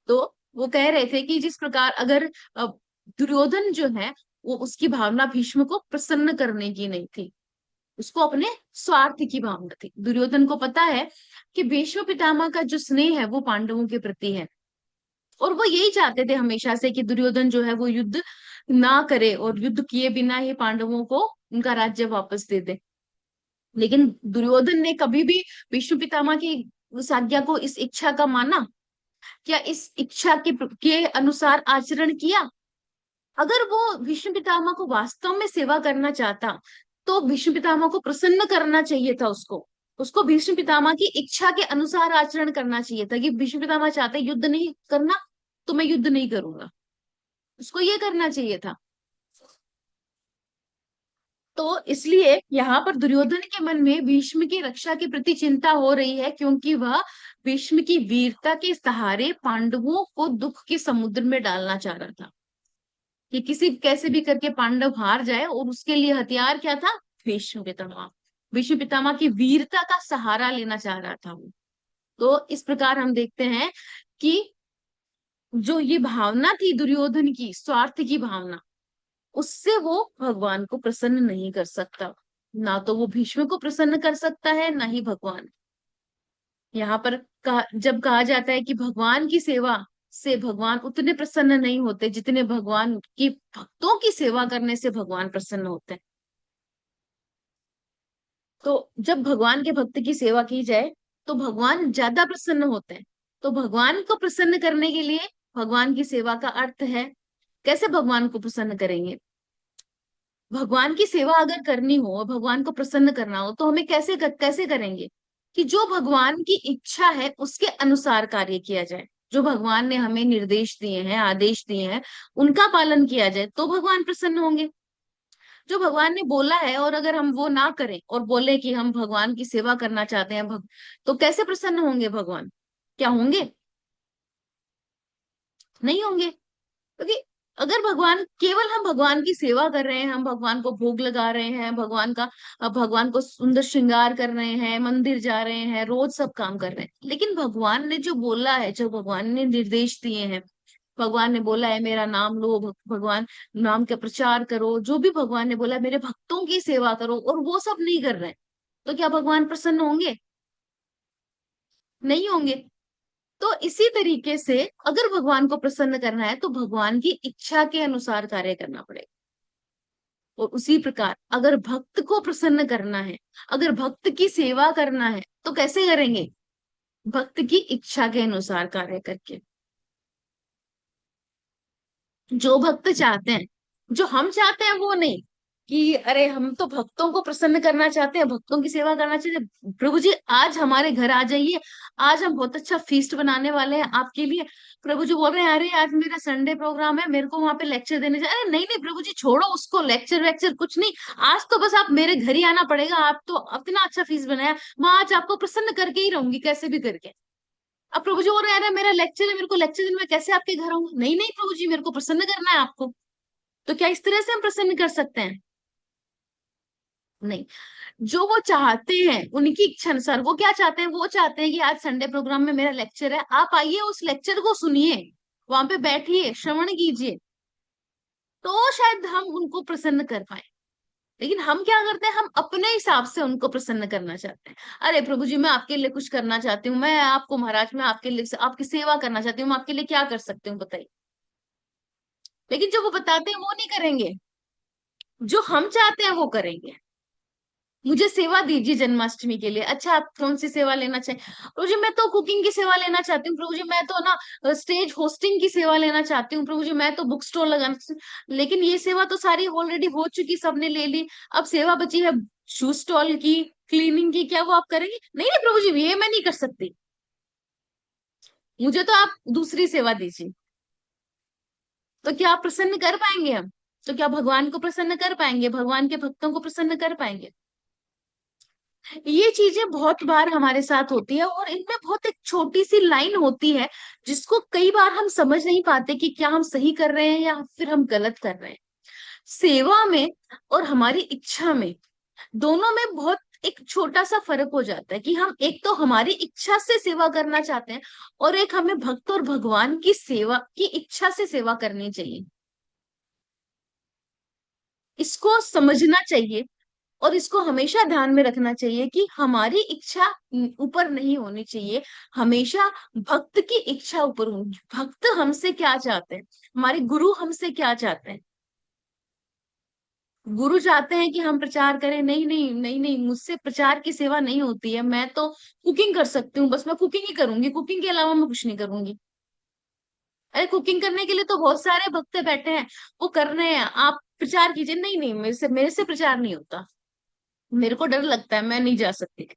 तो वो कह रहे थे कि जिस प्रकार अगर दुर्योधन जो है, वो उसकी भावना भीष्म को प्रसन्न करने की नहीं थी, उसको अपने स्वार्थ की भावना थी। दुर्योधन को पता है कि भीष्म पितामह का जो स्नेह है वो पांडवों के प्रति है, और वो यही चाहते थे हमेशा से कि दुर्योधन जो है वो युद्ध ना करे और युद्ध किए बिना ही पांडवों को उनका राज्य वापस दे दे। लेकिन दुर्योधन ने कभी भी भीष्म पितामह की उस आज्ञा को, इस इच्छा का माना? क्या इस इच्छा के अनुसार आचरण किया? अगर वो भीष्म पितामह को वास्तव में सेवा करना चाहता, तो भीष्म पितामह को प्रसन्न करना चाहिए था, उसको भीष्म पितामह की इच्छा के अनुसार आचरण करना चाहिए था कि भीष्म पितामह चाहते युद्ध नहीं करना तो मैं युद्ध नहीं करूंगा, उसको ये करना चाहिए था। तो इसलिए यहाँ पर दुर्योधन के मन में भीष्म की रक्षा के प्रति चिंता हो रही है, क्योंकि वह भीष्म की वीरता के सहारे पांडवों को दुख के समुद्र में डालना चाह रहा था कि किसी कैसे भी करके पांडव हार जाए, और उसके लिए हथियार क्या था? भीष्म पितामह। भीष्म पितामह की वीरता का सहारा लेना चाह रहा था वो। तो इस प्रकार हम देखते हैं कि जो ये भावना थी दुर्योधन की, स्वार्थ की भावना, उससे वो भगवान को प्रसन्न नहीं कर सकता। ना तो वो भीष्म को प्रसन्न कर सकता है, ना ही भगवान। यहाँ पर जब कहा जाता है कि भगवान की सेवा से भगवान उतने प्रसन्न नहीं होते जितने भगवान की भक्तों की सेवा करने से भगवान प्रसन्न होते हैं। तो जब भगवान के भक्त की सेवा की जाए तो भगवान ज्यादा प्रसन्न होते हैं। तो भगवान को प्रसन्न करने के लिए भगवान की सेवा का अर्थ है, कैसे भगवान को प्रसन्न करेंगे? भगवान की सेवा अगर करनी हो, भगवान को प्रसन्न करना हो, तो हमें कैसे करेंगे? कि जो भगवान की इच्छा है उसके अनुसार कार्य किया जाए। जो भगवान ने हमें निर्देश दिए हैं, आदेश दिए हैं, उनका पालन किया जाए तो भगवान प्रसन्न होंगे। जो भगवान ने बोला है और अगर हम वो ना करें और बोले कि हम भगवान की सेवा करना चाहते हैं, तो कैसे प्रसन्न होंगे भगवान? क्या होंगे? नहीं होंगे। क्योंकि अगर भगवान, केवल हम भगवान की सेवा कर रहे हैं, हम भगवान को भोग लगा रहे हैं, भगवान को सुंदर श्रृंगार कर रहे हैं, मंदिर जा रहे हैं, रोज सब काम कर रहे हैं, लेकिन भगवान ने जो बोला है, जो भगवान ने निर्देश दिए हैं, भगवान ने बोला है मेरा नाम लो, भगवान नाम का प्रचार करो, जो भी भगवान ने बोला है, मेरे भक्तों की सेवा करो, और वो सब नहीं कर रहे हैं, तो क्या भगवान प्रसन्न होंगे? नहीं होंगे। तो इसी तरीके से अगर भगवान को प्रसन्न करना है तो भगवान की इच्छा के अनुसार कार्य करना पड़ेगा। और उसी प्रकार अगर भक्त को प्रसन्न करना है, अगर भक्त की सेवा करना है, तो कैसे करेंगे? भक्त की इच्छा के अनुसार कार्य करके। जो भक्त चाहते हैं, जो हम चाहते हैं वो नहीं कि अरे हम तो भक्तों को प्रसन्न करना चाहते हैं, भक्तों की सेवा करना चाहते हैं, प्रभु जी आज हमारे घर आ जाइए, आज हम बहुत अच्छा फीस्ट बनाने वाले हैं आपके लिए। प्रभु जी बोल रहे हैं अरे आज मेरा संडे प्रोग्राम है, मेरे को वहां पे लेक्चर देने जा। अरे नहीं नहीं प्रभु जी, छोड़ो उसको, लेक्चर वेक्चर कुछ नहीं, आज तो बस आप मेरे घर ही आना पड़ेगा, आप तो इतना अच्छा फीस्ट बनाया, मैं आज आपको प्रसन्न करके ही रहूंगी कैसे भी करके। अब प्रभु जी बोल रहे हैं अरे मेरा लेक्चर है, मेरे को लेक्चर देने में कैसे आपके घर आऊंगा? नहीं नहीं प्रभु जी, मेरे को प्रसन्न करना है आपको। तो क्या इस तरह से हम प्रसन्न कर सकते हैं? नहीं। जो वो चाहते हैं उनकी इच्छा अनुसार, वो क्या चाहते हैं? वो चाहते हैं कि आज संडे प्रोग्राम में मेरा लेक्चर है, आप आइए उस लेक्चर को सुनिए, वहां पे बैठिए, श्रवण कीजिए, तो शायद हम उनको प्रसन्न कर पाए। लेकिन हम क्या करते हैं? हम अपने हिसाब से उनको प्रसन्न करना चाहते हैं। अरे प्रभु जी मैं आपके लिए कुछ करना चाहती हूँ, मैं आपको महाराज, मैं आपके लिए आपकी सेवा करना चाहती हूँ, मैं आपके लिए क्या कर सकती हूँ बताइए। लेकिन जो वो बताते हैं वो नहीं करेंगे, जो हम चाहते हैं वो करेंगे। मुझे सेवा दीजिए जन्माष्टमी के लिए। अच्छा आप कौन सी सेवा लेना चाहिए? प्रभु जी मैं तो कुकिंग की सेवा लेना चाहती हूँ, प्रभु जी मैं तो ना स्टेज होस्टिंग की सेवा लेना चाहती हूँ, प्रभु जी मैं तो बुक स्टॉल लगाना। लेकिन ये सेवा तो सारी ऑलरेडी हो चुकी, सबने ले ली, अब सेवा बची है शू स्टॉल की, क्लीनिंग की, क्या वो आप करेंगे? नहीं नहीं प्रभु जी ये मैं नहीं कर सकती, मुझे तो आप दूसरी सेवा दीजिए। तो क्या आप प्रसन्न कर पाएंगे हम? तो क्या भगवान को प्रसन्न कर पाएंगे, भगवान के भक्तों को प्रसन्न कर पाएंगे? ये चीजें बहुत बार हमारे साथ होती है, और इनमें बहुत एक छोटी सी लाइन होती है जिसको कई बार हम समझ नहीं पाते कि क्या हम सही कर रहे हैं या फिर हम गलत कर रहे हैं। सेवा में और हमारी इच्छा में, दोनों में बहुत एक छोटा सा फर्क हो जाता है कि हम एक तो हमारी इच्छा से सेवा करना चाहते हैं, और एक हमें भक्त और भगवान की सेवा की इच्छा से सेवा करनी चाहिए। इसको समझना चाहिए और इसको हमेशा ध्यान में रखना चाहिए कि हमारी इच्छा ऊपर नहीं होनी चाहिए, हमेशा भक्त की इच्छा ऊपर होनी। भक्त हमसे क्या चाहते हैं, हमारे गुरु हमसे क्या चाहते हैं? गुरु चाहते हैं कि हम प्रचार करें? नहीं नहीं नहीं नहीं, मुझसे प्रचार की सेवा नहीं होती है, मैं तो कुकिंग कर सकती हूँ, बस मैं कुकिंग ही करूंगी, कुकिंग के अलावा मैं कुछ नहीं करूंगी। अरे कुकिंग करने के लिए तो बहुत सारे भक्त बैठे हैं, वो कर रहे हैं, आप प्रचार कीजिए। नहीं नहीं, मेरे से प्रचार नहीं होता, मेरे को डर लगता है, मैं नहीं जा सकती।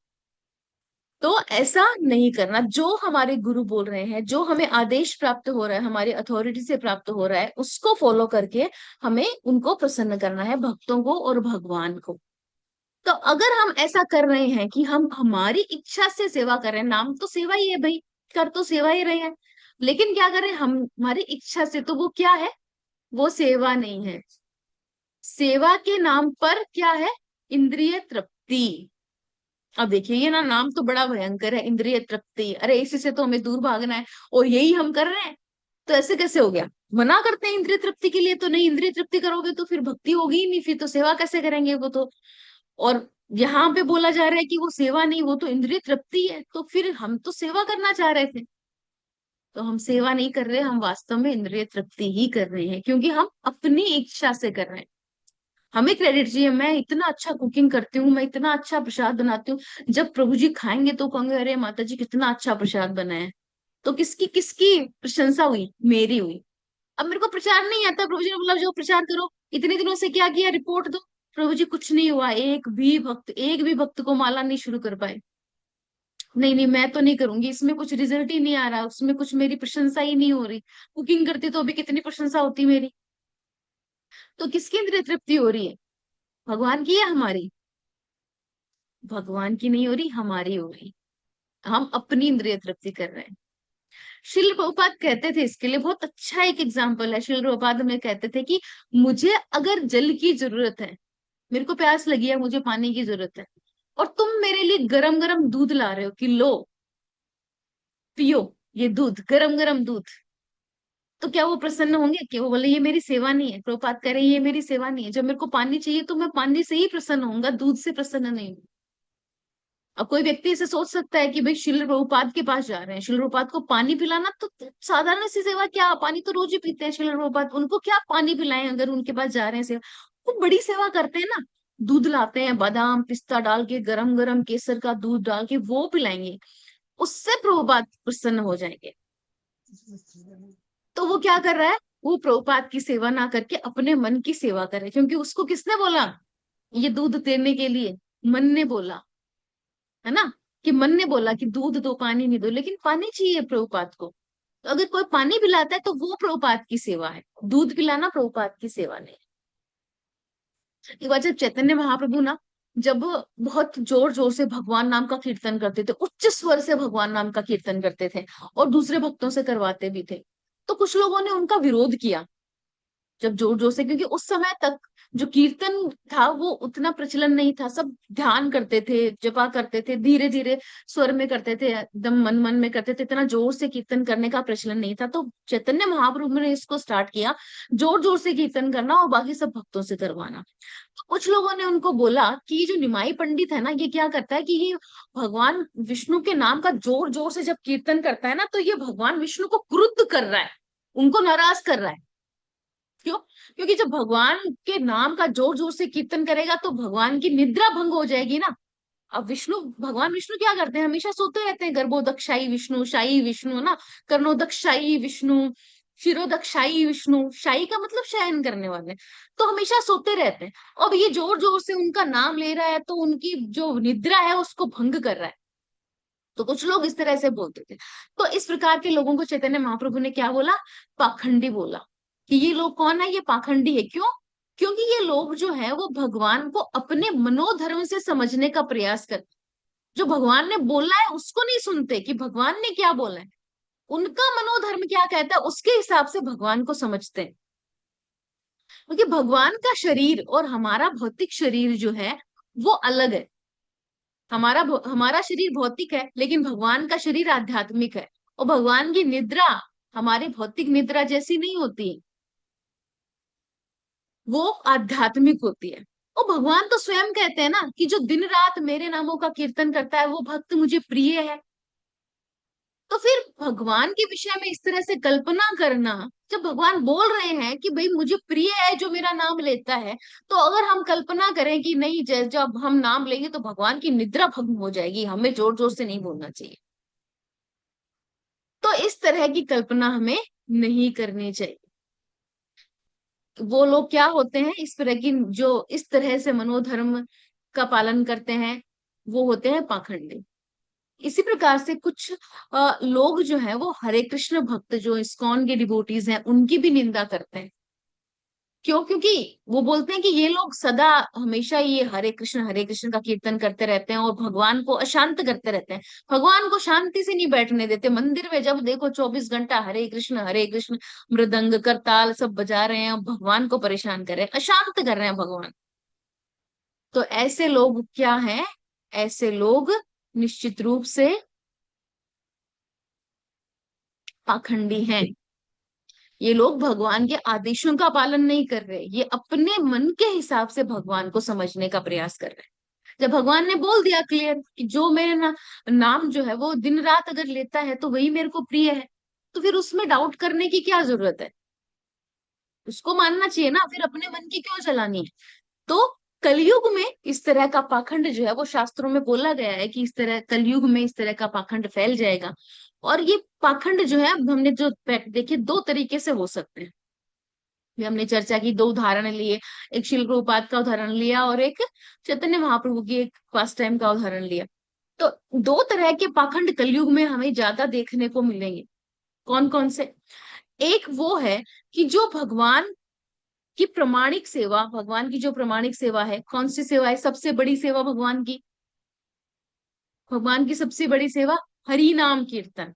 तो ऐसा नहीं करना। जो हमारे गुरु बोल रहे हैं, जो हमें आदेश प्राप्त हो रहा है, हमारी अथॉरिटी से प्राप्त हो रहा है, उसको फॉलो करके हमें उनको प्रसन्न करना है, भक्तों को और भगवान को। तो अगर हम ऐसा कर रहे हैं कि हम हमारी इच्छा से सेवा कर रहे हैं, नाम तो सेवा ही है भाई, कर तो सेवा ही रहे हैं, लेकिन क्या करें हम हमारी इच्छा से, तो वो क्या है? वो सेवा नहीं है। सेवा के नाम पर क्या है? इंद्रिय तृप्ति। अब देखिए ये ना नाम तो बड़ा भयंकर है, इंद्रिय तृप्ति। अरे इसी से तो हमें दूर भागना है और यही हम कर रहे हैं, तो ऐसे कैसे हो गया? मना करते हैं इंद्रिय तृप्ति के लिए, तो नहीं इंद्रिय तृप्ति करोगे तो फिर भक्ति होगी ही नहीं, फिर तो सेवा कैसे करेंगे वो तो। और यहाँ पे बोला जा रहा है कि वो सेवा नहीं, वो तो इंद्रिय तृप्ति है, तो फिर हम तो सेवा करना चाह रहे थे। तो हम सेवा नहीं कर रहे, हम वास्तव में इंद्रिय तृप्ति ही कर रहे हैं, क्योंकि हम अपनी इच्छा से कर रहे हैं। हमें क्रेडिट चाहिए, मैं इतना अच्छा कुकिंग करती हूँ, मैं इतना अच्छा प्रसाद बनाती हूँ, जब प्रभु जी खाएंगे तो कहेंगे अरे माता जी कितना अच्छा प्रसाद बना है। तो किसकी किसकी प्रशंसा हुई? मेरी हुई। अब मेरे को प्रचार नहीं आता, प्रभु जी ने बोला जो प्रचार करो, इतने दिनों से क्या किया, रिपोर्ट दो। प्रभु जी कुछ नहीं हुआ, एक भी भक्त को माला नहीं शुरू कर पाए। नहीं नहीं मैं तो नहीं करूंगी, इसमें कुछ रिजल्ट ही नहीं आ रहा, उसमें कुछ मेरी प्रशंसा ही नहीं हो रही। कुकिंग करती तो अभी कितनी प्रशंसा होती मेरी। तो किसकी इंद्रिय तृप्ति हो रही है? भगवान की या हमारी? भगवान की नहीं हो रही, हमारी हो रही। हम अपनी इंद्रिय तृप्ति कर रहे हैं। श्रील प्रभुपाद कहते थे, इसके लिए बहुत अच्छा एक एग्जाम्पल है। श्रील प्रभुपाद में कहते थे कि मुझे अगर जल की जरूरत है, मेरे को प्यास लगी है, मुझे पानी की जरूरत है, और तुम मेरे लिए गरम गरम दूध ला रहे हो कि लो पियो, ये दूध गरम गरम दूध, तो क्या वो प्रसन्न होंगे? कि वो बोले ये मेरी सेवा नहीं है? प्रभुपाद कह रहे हैं ये मेरी सेवा नहीं है। जब मेरे को पानी चाहिए तो मैं पानी से ही प्रसन्न होऊंगा, दूध से प्रसन्न नहीं हूँ। अब कोई व्यक्ति ऐसे सोच सकता है कि भाई श्रील प्रभुपाद के पास जा रहे हैं, श्रील प्रभुपाद को पानी पिलाना तो साधारण सी सेवा, क्या पानी तो रोज ही पीते हैं श्रील प्रभुपाद, उनको क्या पानी पिलाएं अगर उनके पास जा रहे हैं सेवा। वो बड़ी सेवा करते हैं ना, दूध लाते हैं, बादाम पिस्ता डाल के, गरम गरम केसर का दूध डाल के वो पिलाएंगे, उससे प्रभुपाद प्रसन्न हो जाएंगे। तो वो क्या कर रहा है? वो प्रभुपाद की सेवा ना करके अपने मन की सेवा करे, क्योंकि उसको किसने बोला ये दूध देने के लिए? मन ने बोला, है ना, कि मन ने बोला कि दूध दो पानी नहीं दो, लेकिन पानी चाहिए प्रभुपाद को। तो अगर कोई पानी पिलाता है तो वो प्रभुपाद की सेवा है, दूध पिलाना प्रभुपाद की सेवा नहीं। एक बार जब चैतन्य महाप्रभु ना, जब बहुत जोर जोर से भगवान नाम का कीर्तन करते थे, उच्च स्वर से भगवान नाम का कीर्तन करते थे और दूसरे भक्तों से करवाते भी थे, तो कुछ लोगों ने उनका विरोध किया जब जोर जोर से, क्योंकि उस समय तक जो कीर्तन था वो उतना प्रचलन नहीं था, सब ध्यान करते थे, जपा करते थे, धीरे धीरे स्वर में करते थे, एकदम मन मन में करते थे, इतना जोर से कीर्तन करने का प्रचलन नहीं था। तो चैतन्य महाप्रभु ने इसको स्टार्ट किया, जोर जोर से कीर्तन करना और बाकी सब भक्तों से करवाना। तो कुछ लोगों ने उनको बोला कि ये जो निमाई पंडित है ना, ये क्या करता है कि ये भगवान विष्णु के नाम का जोर जोर से जब कीर्तन करता है ना, तो ये भगवान विष्णु को क्रुद्ध कर रहा है, उनको नाराज कर रहा है। क्यों? क्योंकि जब भगवान के नाम का जोर जोर से कीर्तन करेगा तो भगवान की निद्रा भंग हो जाएगी ना। अब भगवान विष्णु क्या करते हैं? हमेशा सोते रहते हैं। गर्भोदक्षाई विष्णु, शाही विष्णु ना, कर्णोदक्षाई विष्णु, शिरोदक्षाई विष्णु, शाही का मतलब शयन करने वाले, तो हमेशा सोते रहते हैं। अब ये जोर जोर से उनका नाम ले रहा है तो उनकी जो निद्रा है उसको भंग कर रहा है। तो कुछ लोग इस तरह से बोलते थे। तो इस प्रकार के लोगों को चैतन्य महाप्रभु ने क्या बोला? पाखंडी बोला, कि ये लोग कौन है? ये पाखंडी है। क्यों? क्योंकि ये लोग जो है वो भगवान को अपने मनोधर्म से समझने का प्रयास करते, जो भगवान ने बोला है उसको नहीं सुनते कि भगवान ने क्या बोला है, उनका मनोधर्म क्या कहता है उसके हिसाब से भगवान को समझते हैं। क्योंकि भगवान का शरीर और हमारा भौतिक शरीर जो है वो अलग है। हमारा शरीर भौतिक है, लेकिन भगवान का शरीर आध्यात्मिक है, और भगवान की निद्रा हमारी भौतिक निद्रा जैसी नहीं होती, वो आध्यात्मिक होती है। और भगवान तो स्वयं कहते हैं ना कि जो दिन रात मेरे नामों का कीर्तन करता है वो भक्त मुझे प्रिय है। तो फिर भगवान के विषय में इस तरह से कल्पना करना, जब भगवान बोल रहे हैं कि भाई मुझे प्रिय है जो मेरा नाम लेता है, तो अगर हम कल्पना करें कि नहीं जब हम नाम लेंगे तो भगवान की निद्रा भंग हो जाएगी, हमें जोर जोर से नहीं बोलना चाहिए, तो इस तरह की कल्पना हमें नहीं करनी चाहिए। वो लोग क्या होते हैं इस तरह की, जो इस तरह से मनोधर्म का पालन करते हैं, वो होते हैं पाखंडी। इसी प्रकार से कुछ लोग जो है वो हरे कृष्ण भक्त, जो इस्कॉन के डिवोटीज हैं, उनकी भी निंदा करते हैं। क्यों? क्योंकि वो बोलते हैं कि ये लोग सदा हमेशा ये हरे कृष्ण का कीर्तन करते रहते हैं और भगवान को अशांत करते रहते हैं, भगवान को शांति से नहीं बैठने देते। मंदिर में जब देखो 24 घंटा हरे कृष्ण मृदंग करताल सब बजा रहे हैं, भगवान को परेशान कर रहे हैं, अशांत कर रहे हैं भगवान। तो ऐसे लोग क्या हैं? ऐसे लोग निश्चित रूप से पाखंडी हैं। ये लोग भगवान के आदेशों का पालन नहीं कर रहे, ये अपने मन के हिसाब से भगवान को समझने का प्रयास कर रहे हैं। जब भगवान ने बोल दिया क्लियर कि जो मेरे नाम जो है वो दिन रात अगर लेता है तो वही मेरे को प्रिय है, तो फिर उसमें डाउट करने की क्या जरूरत है? उसको मानना चाहिए ना, फिर अपने मन की क्यों चलानी है? तो कलयुग में इस तरह का पाखंड जो है वो शास्त्रों में बोला गया है कि इस तरह कलयुग में इस तरह का पाखंड फैल जाएगा। और ये पाखंड जो है, अब हमने जो देखे, दो तरीके से हो सकते हैं। भी हमने चर्चा की, दो उदाहरण लिए, एक शिल प्रभुपाद का उदाहरण लिया और एक चैतन्य महाप्रभु की एक पास्ट टाइम का उदाहरण लिया। तो दो तरह के पाखंड कलयुग में हमें ज्यादा देखने को मिलेंगे। कौन कौन से? एक वो है कि जो भगवान की प्रमाणिक सेवा, भगवान की जो प्रमाणिक सेवा है, कौन सी सेवा है सबसे बड़ी सेवा भगवान की? भगवान की सबसे बड़ी सेवा हरि नाम कीर्तन।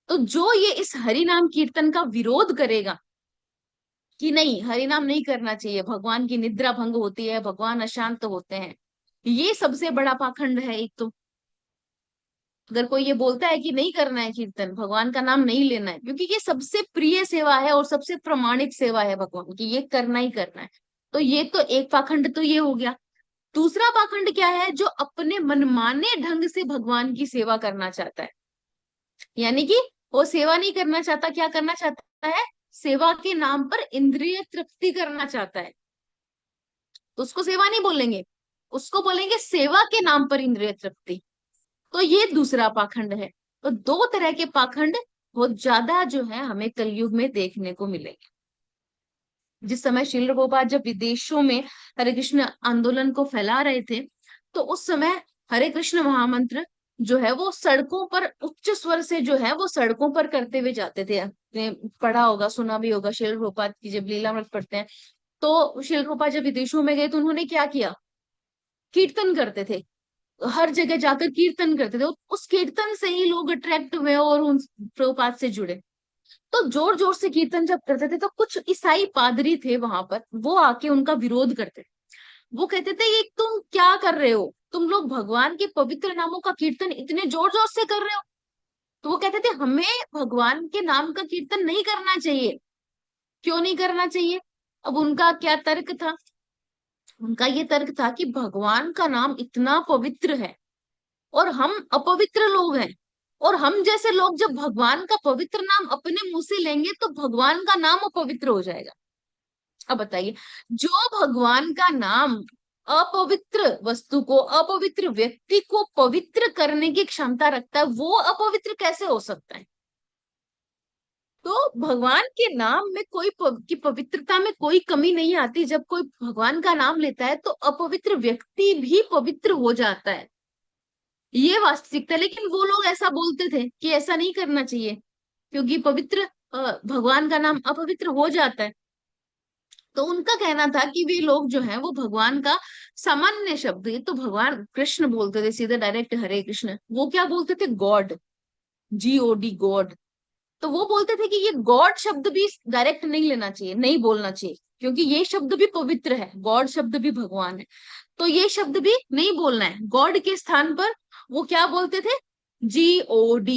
तो जो ये इस हरि नाम कीर्तन का विरोध करेगा कि नहीं, हरि नाम नहीं करना चाहिए, भगवान की निद्रा भंग होती है, भगवान अशांत होते हैं, ये सबसे बड़ा पाखंड है एक तो। अगर कोई ये बोलता है कि नहीं करना है कीर्तन, भगवान का नाम नहीं लेना है, क्योंकि ये सबसे प्रिय सेवा है और सबसे प्रमाणिक सेवा है भगवान की, ये करना ही करना है, तो ये तो एक पाखंड तो ये हो गया। दूसरा पाखंड क्या है? जो अपने मनमाने ढंग से भगवान की सेवा करना चाहता है, यानी कि वो सेवा नहीं करना चाहता, क्या करना चाहता है? सेवा के नाम पर इंद्रिय तृप्ति करना चाहता है, तो उसको सेवा नहीं बोलेंगे, उसको बोलेंगे सेवा के नाम पर इंद्रिय तृप्ति। तो ये दूसरा पाखंड है। तो दो तरह के पाखंड बहुत ज्यादा जो है हमें कलयुग में देखने को मिलेंगे। जिस समय श्रील प्रभुपाद जब विदेशों में हरे कृष्ण आंदोलन को फैला रहे थे, तो उस समय हरे कृष्ण महामंत्र जो है वो सड़कों पर उच्च स्वर से जो है वो सड़कों पर करते हुए जाते थे। आपने पढ़ा होगा, सुना भी होगा, श्रील प्रभुपाद की जब लीलामृत पढ़ते हैं, तो श्रील प्रभुपाद जब विदेशों में गए तो उन्होंने क्या किया? कीर्तन करते थे, हर जगह जाकर कीर्तन करते थे, उस कीर्तन से ही लोग अट्रैक्ट हुए और उन प्रभुपाद से जुड़े। तो जोर जोर से कीर्तन जब करते थे तो कुछ ईसाई पादरी थे वहां पर, वो आके उनका विरोध करते। वो कहते थे ये तुम क्या कर रहे हो, तुम लोग भगवान के पवित्र नामों का कीर्तन इतने जोर जोर से कर रहे हो। तो वो कहते थे हमें भगवान के नाम का कीर्तन नहीं करना चाहिए। क्यों नहीं करना चाहिए? अब उनका क्या तर्क था? उनका ये तर्क था कि भगवान का नाम इतना पवित्र है और हम अपवित्र लोग हैं, और हम जैसे लोग जब भगवान का पवित्र नाम अपने मुंह से लेंगे तो भगवान का नाम अपवित्र हो जाएगा। अब बताइए, जो भगवान का नाम अपवित्र वस्तु को, अपवित्र व्यक्ति को पवित्र करने की क्षमता रखता है, वो अपवित्र कैसे हो सकता है? तो भगवान के नाम में की पवित्रता में कोई कमी नहीं आती। जब कोई भगवान का नाम लेता है तो अपवित्र व्यक्ति भी पवित्र हो जाता है, ये वास्तविकता है। लेकिन वो लोग ऐसा बोलते थे कि ऐसा नहीं करना चाहिए, क्योंकि पवित्र भगवान का नाम अपवित्र हो जाता है। तो उनका कहना था कि वे लोग जो है वो भगवान का सामान्य शब्द, ये तो भगवान कृष्ण बोलते थे सीधे डायरेक्ट हरे कृष्ण, वो क्या बोलते थे? God, GOD, God. तो वो बोलते थे कि ये गॉड शब्द भी डायरेक्ट नहीं लेना चाहिए, नहीं बोलना चाहिए, क्योंकि ये शब्द भी पवित्र है, गॉड शब्द भी भगवान है, तो ये शब्द भी नहीं बोलना है। गॉड के स्थान पर वो क्या बोलते थे? GOD,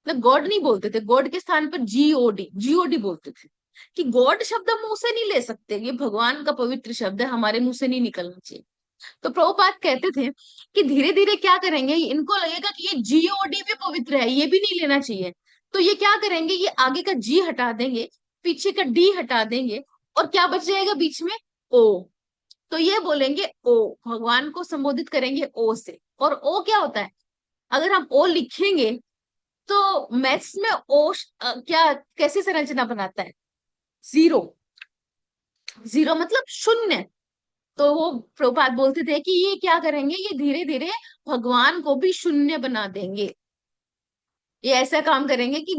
मतलब गॉड नहीं बोलते थे, गॉड के स्थान पर GOD बोलते थे कि गॉड शब्द हम मुंह से नहीं ले सकते, ये भगवान का पवित्र शब्द है, हमारे मुंह से नहीं निकलना चाहिए। तो प्रभुपाद कहते थे कि धीरे धीरे क्या करेंगे, इनको लगेगा कि ये GOD भी पवित्र है, ये भी नहीं लेना चाहिए, तो ये क्या करेंगे, ये आगे का G हटा देंगे, पीछे का D हटा देंगे, और क्या बच जाएगा बीच में? O। तो ये बोलेंगे ओ, भगवान को संबोधित करेंगे O से। और O क्या होता है? अगर हम O लिखेंगे तो मैथ्स में O क्या, कैसी संरचना बनाता है? जीरो। जीरो मतलब शून्य। तो वो प्रभुपाद बोलते थे कि ये क्या करेंगे, ये धीरे धीरे भगवान को भी शून्य बना देंगे, ये ऐसा काम करेंगे कि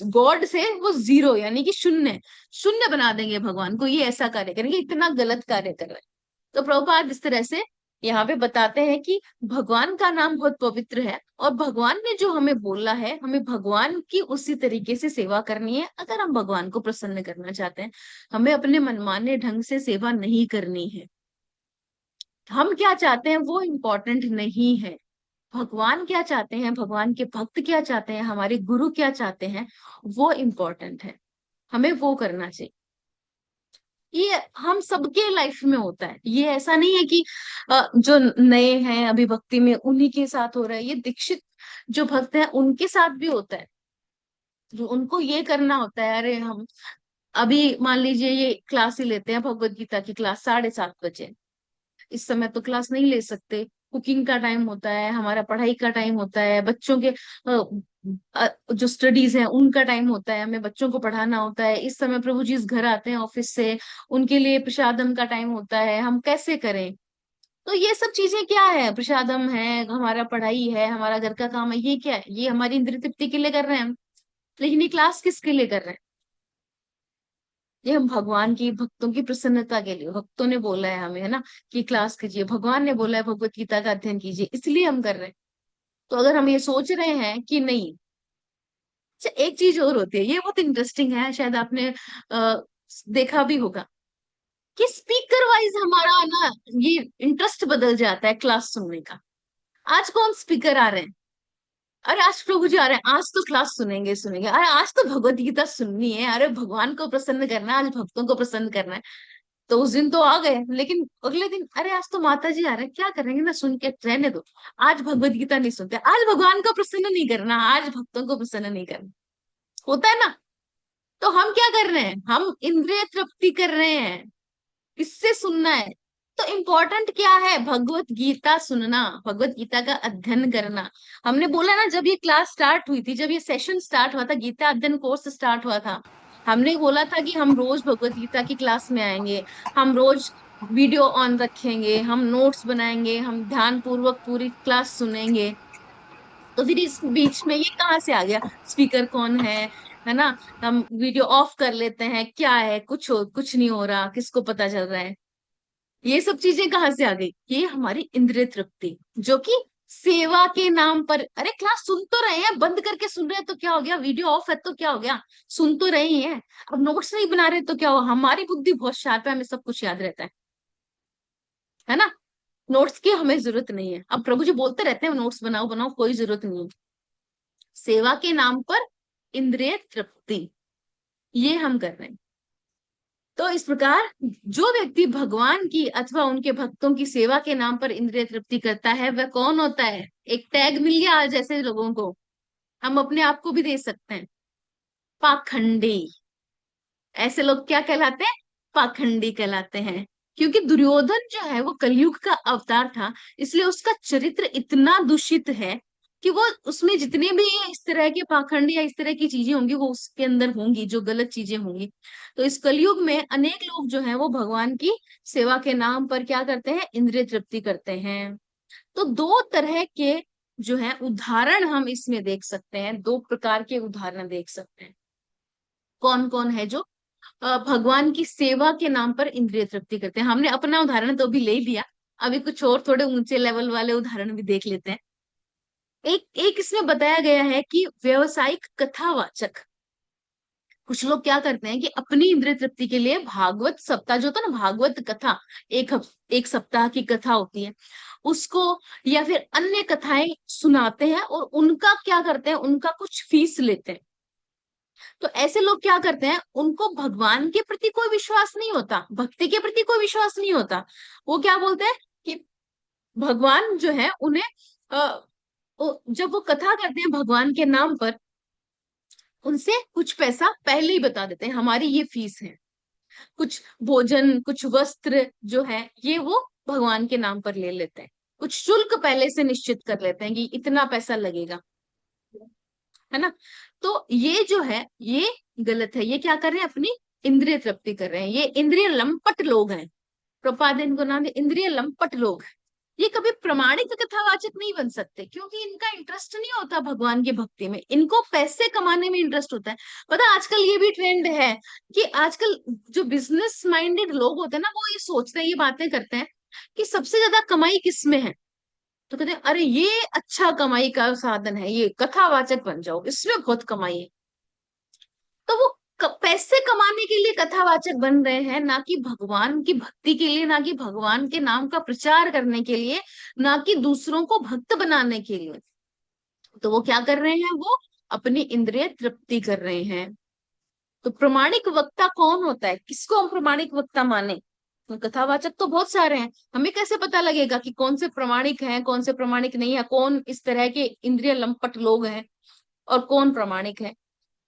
गॉड से वो जीरो यानी कि शून्य, शून्य बना देंगे भगवान को, ये ऐसा कार्य करेंगे, इतना गलत कार्य कर रहे हैं। तो प्रभुपाद इस तरह से यहाँ पे बताते हैं कि भगवान का नाम बहुत पवित्र है, और भगवान ने जो हमें बोला है, हमें भगवान की उसी तरीके से सेवा करनी है। अगर हम भगवान को प्रसन्न करना चाहते हैं, हमें अपने मनमाने ढंग से सेवा नहीं करनी है। हम क्या चाहते हैं वो इम्पोर्टेंट नहीं है, भगवान क्या चाहते हैं, भगवान के भक्त क्या चाहते हैं, हमारे गुरु क्या चाहते हैं, वो इम्पोर्टेंट है। हमें वो करना चाहिए। ये हम सबके लाइफ में होता है, ये ऐसा नहीं है कि जो नए हैं अभी भक्ति में उन्हीं के साथ हो रहा है, ये दीक्षित जो भक्त हैं उनके साथ भी होता है। जो उनको ये करना होता है, अरे हम अभी मान लीजिए ये क्लास ही लेते हैं, भगवत गीता की क्लास 7:30 बजे, इस समय तो क्लास नहीं ले सकते, कुकिंग का टाइम होता है, हमारा पढ़ाई का टाइम होता है, बच्चों के जो स्टडीज है उनका टाइम होता है, हमें बच्चों को पढ़ाना होता है, इस समय प्रभु जी इस घर आते हैं ऑफिस से, उनके लिए प्रसादम का टाइम होता है, हम कैसे करें? तो ये सब चीजें क्या है, प्रसादम है, हमारा पढ़ाई है, हमारा घर का काम है, ये क्या है? ये हमारी इंद्रिय तृप्ति के लिए कर रहे हैं हम। लेकिन ये क्लास किसके लिए कर रहे हैं? ये हम भगवान की, भक्तों की प्रसन्नता के लिए, भक्तों ने बोला है हमें, है ना, कि क्लास कीजिए, भगवान ने बोला है भगवत गीता का अध्ययन कीजिए, इसलिए हम कर रहे हैं। तो अगर हम ये सोच रहे हैं कि नहीं। अच्छा, एक चीज और होती है, ये बहुत इंटरेस्टिंग है, शायद आपने देखा भी होगा, कि स्पीकर वाइज हमारा ना ये इंटरेस्ट बदल जाता है क्लास सुनने का। आज कौन स्पीकर आ रहे हैं? अरे आज प्रभु जी आ रहे हैं, आज तो क्लास सुनेंगे सुनेंगे, अरे आज तो भगवत गीता सुननी है, अरे भगवान को प्रसन्न करना है, आज भक्तों को प्रसन्न करना है। तो उस दिन तो आ गए, लेकिन अगले दिन अरे आज तो माता जी आ रहे हैं, क्या करेंगे ना, सुन के रहने दो, आज भगवत गीता नहीं सुनते, आज भगवान को प्रसन्न नहीं करना, आज भक्तों को प्रसन्न नहीं करना, होता है ना। तो हम क्या कर रहे हैं, हम इंद्रिय तृप्ति कर रहे हैं, किससे सुनना है? तो इम्पोर्टेंट क्या है, भगवत गीता सुनना, भगवत गीता का अध्ययन करना। हमने बोला ना, जब ये क्लास स्टार्ट हुई थी, जब ये सेशन स्टार्ट हुआ था, गीता अध्ययन कोर्स स्टार्ट हुआ था, हमने बोला था कि हम रोज भगवत गीता की क्लास में आएंगे, हम रोज वीडियो ऑन रखेंगे, हम नोट्स बनाएंगे, हम ध्यान पूर्वक पूरी क्लास सुनेंगे। तो फिर इस बीच में ये कहाँ से आ गया, स्पीकर कौन है ना, हम वीडियो ऑफ कर लेते हैं, क्या है, कुछ नहीं हो रहा, किसको पता चल रहा है? ये सब चीजें कहाँ से आ गई? ये हमारी इंद्रिय तृप्ति, जो कि सेवा के नाम पर, अरे क्लास सुन तो रहे हैं, बंद करके सुन रहे हैं तो क्या हो गया, वीडियो ऑफ है तो क्या हो गया, सुन तो रहे ही हैं, अब नोट्स नहीं बना रहे तो क्या हुआ, हमारी बुद्धि बहुत शार्प है, हमें सब कुछ याद रहता है ना। नोट्स की हमें जरूरत नहीं है, अब प्रभु जी बोलते रहते हैं नोट्स बनाओ बनाओ, कोई जरूरत नहीं है। सेवा के नाम पर इंद्रिय तृप्ति, ये हम कर रहे हैं। तो इस प्रकार जो व्यक्ति भगवान की अथवा उनके भक्तों की सेवा के नाम पर इंद्रिय तृप्ति करता है, वह कौन होता है? एक टैग मिल गया आज ऐसे लोगों को, हम अपने आप को भी दे सकते हैं, पाखंडी। ऐसे लोग क्या कहलाते हैं? पाखंडी कहलाते हैं। क्योंकि दुर्योधन जो है वो कलयुग का अवतार था, इसलिए उसका चरित्र इतना दूषित है कि वो उसमें जितने भी इस तरह के पाखंड या इस तरह की चीजें होंगी वो उसके अंदर होंगी, जो गलत चीजें होंगी। तो इस कलयुग में अनेक लोग जो हैं वो भगवान की सेवा के नाम पर क्या करते हैं? इंद्रिय तृप्ति करते हैं। तो दो तरह के जो है उदाहरण हम इसमें देख सकते हैं, दो प्रकार के उदाहरण देख सकते हैं। कौन कौन है जो भगवान की सेवा के नाम पर इंद्रिय तृप्ति करते हैं? हमने अपना उदाहरण तो अभी ले लिया, अभी कुछ और थोड़े ऊंचे लेवल वाले उदाहरण भी देख लेते हैं। एक एक इसमें बताया गया है कि व्यवसायिक कथावाचक, कुछ लोग क्या करते हैं कि अपनी इंद्रिय तृप्ति के लिए भागवत सप्ताह जो होता है ना, भागवत कथा, एक सप्ताह की कथा होती है उसको, या फिर अन्य कथाएं सुनाते हैं और उनका क्या करते हैं, उनका कुछ फीस लेते हैं। तो ऐसे लोग क्या करते हैं, उनको भगवान के प्रति कोई विश्वास नहीं होता, भक्ति के प्रति कोई विश्वास नहीं होता। वो क्या बोलते हैं कि भगवान जो है उन्हें जब वो कथा करते हैं भगवान के नाम पर, उनसे कुछ पैसा पहले ही बता देते हैं, हमारी ये फीस है, कुछ भोजन कुछ वस्त्र जो है ये वो भगवान के नाम पर ले लेते हैं, कुछ शुल्क पहले से निश्चित कर लेते हैं कि इतना पैसा लगेगा, है ना। तो ये जो है ये गलत है, ये क्या कर रहे हैं, अपनी इंद्रिय तृप्ति कर रहे हैं, ये इंद्रिय लंपट लोग हैं। प्रभुपाद ने इनको नाम दिया इंद्रिय लंपट लोग। ये कभी प्रमाणिक कथावाचक नहीं बन सकते, क्योंकि इनका इंटरेस्ट नहीं होता भगवान की भक्ति में, इनको पैसे कमाने में इंटरेस्ट होता है। पता है आजकल ये भी ट्रेंड है कि आजकल जो बिजनेस माइंडेड लोग होते हैं ना, वो ये सोचते हैं, ये बातें करते हैं कि सबसे ज्यादा कमाई किस में है, तो कहते हैं अरे ये अच्छा कमाई का साधन है, ये कथावाचक बन जाओ, इसमें बहुत कमाई है। तो वो पैसे कमाने के लिए कथावाचक बन रहे हैं, ना कि भगवान की भक्ति के लिए, ना कि भगवान के नाम का प्रचार करने के लिए, ना कि दूसरों को भक्त बनाने के लिए। तो वो क्या कर रहे हैं, वो अपनी इंद्रिय तृप्ति कर रहे हैं। तो प्रमाणिक वक्ता कौन होता है, किसको हम प्रमाणिक वक्ता माने? तो कथावाचक तो बहुत सारे हैं, हमें कैसे पता लगेगा कि कौन से प्रमाणिक हैं, कौन से प्रमाणिक नहीं है, कौन इस तरह के इंद्रिय लंपट लोग हैं और कौन प्रमाणिक है?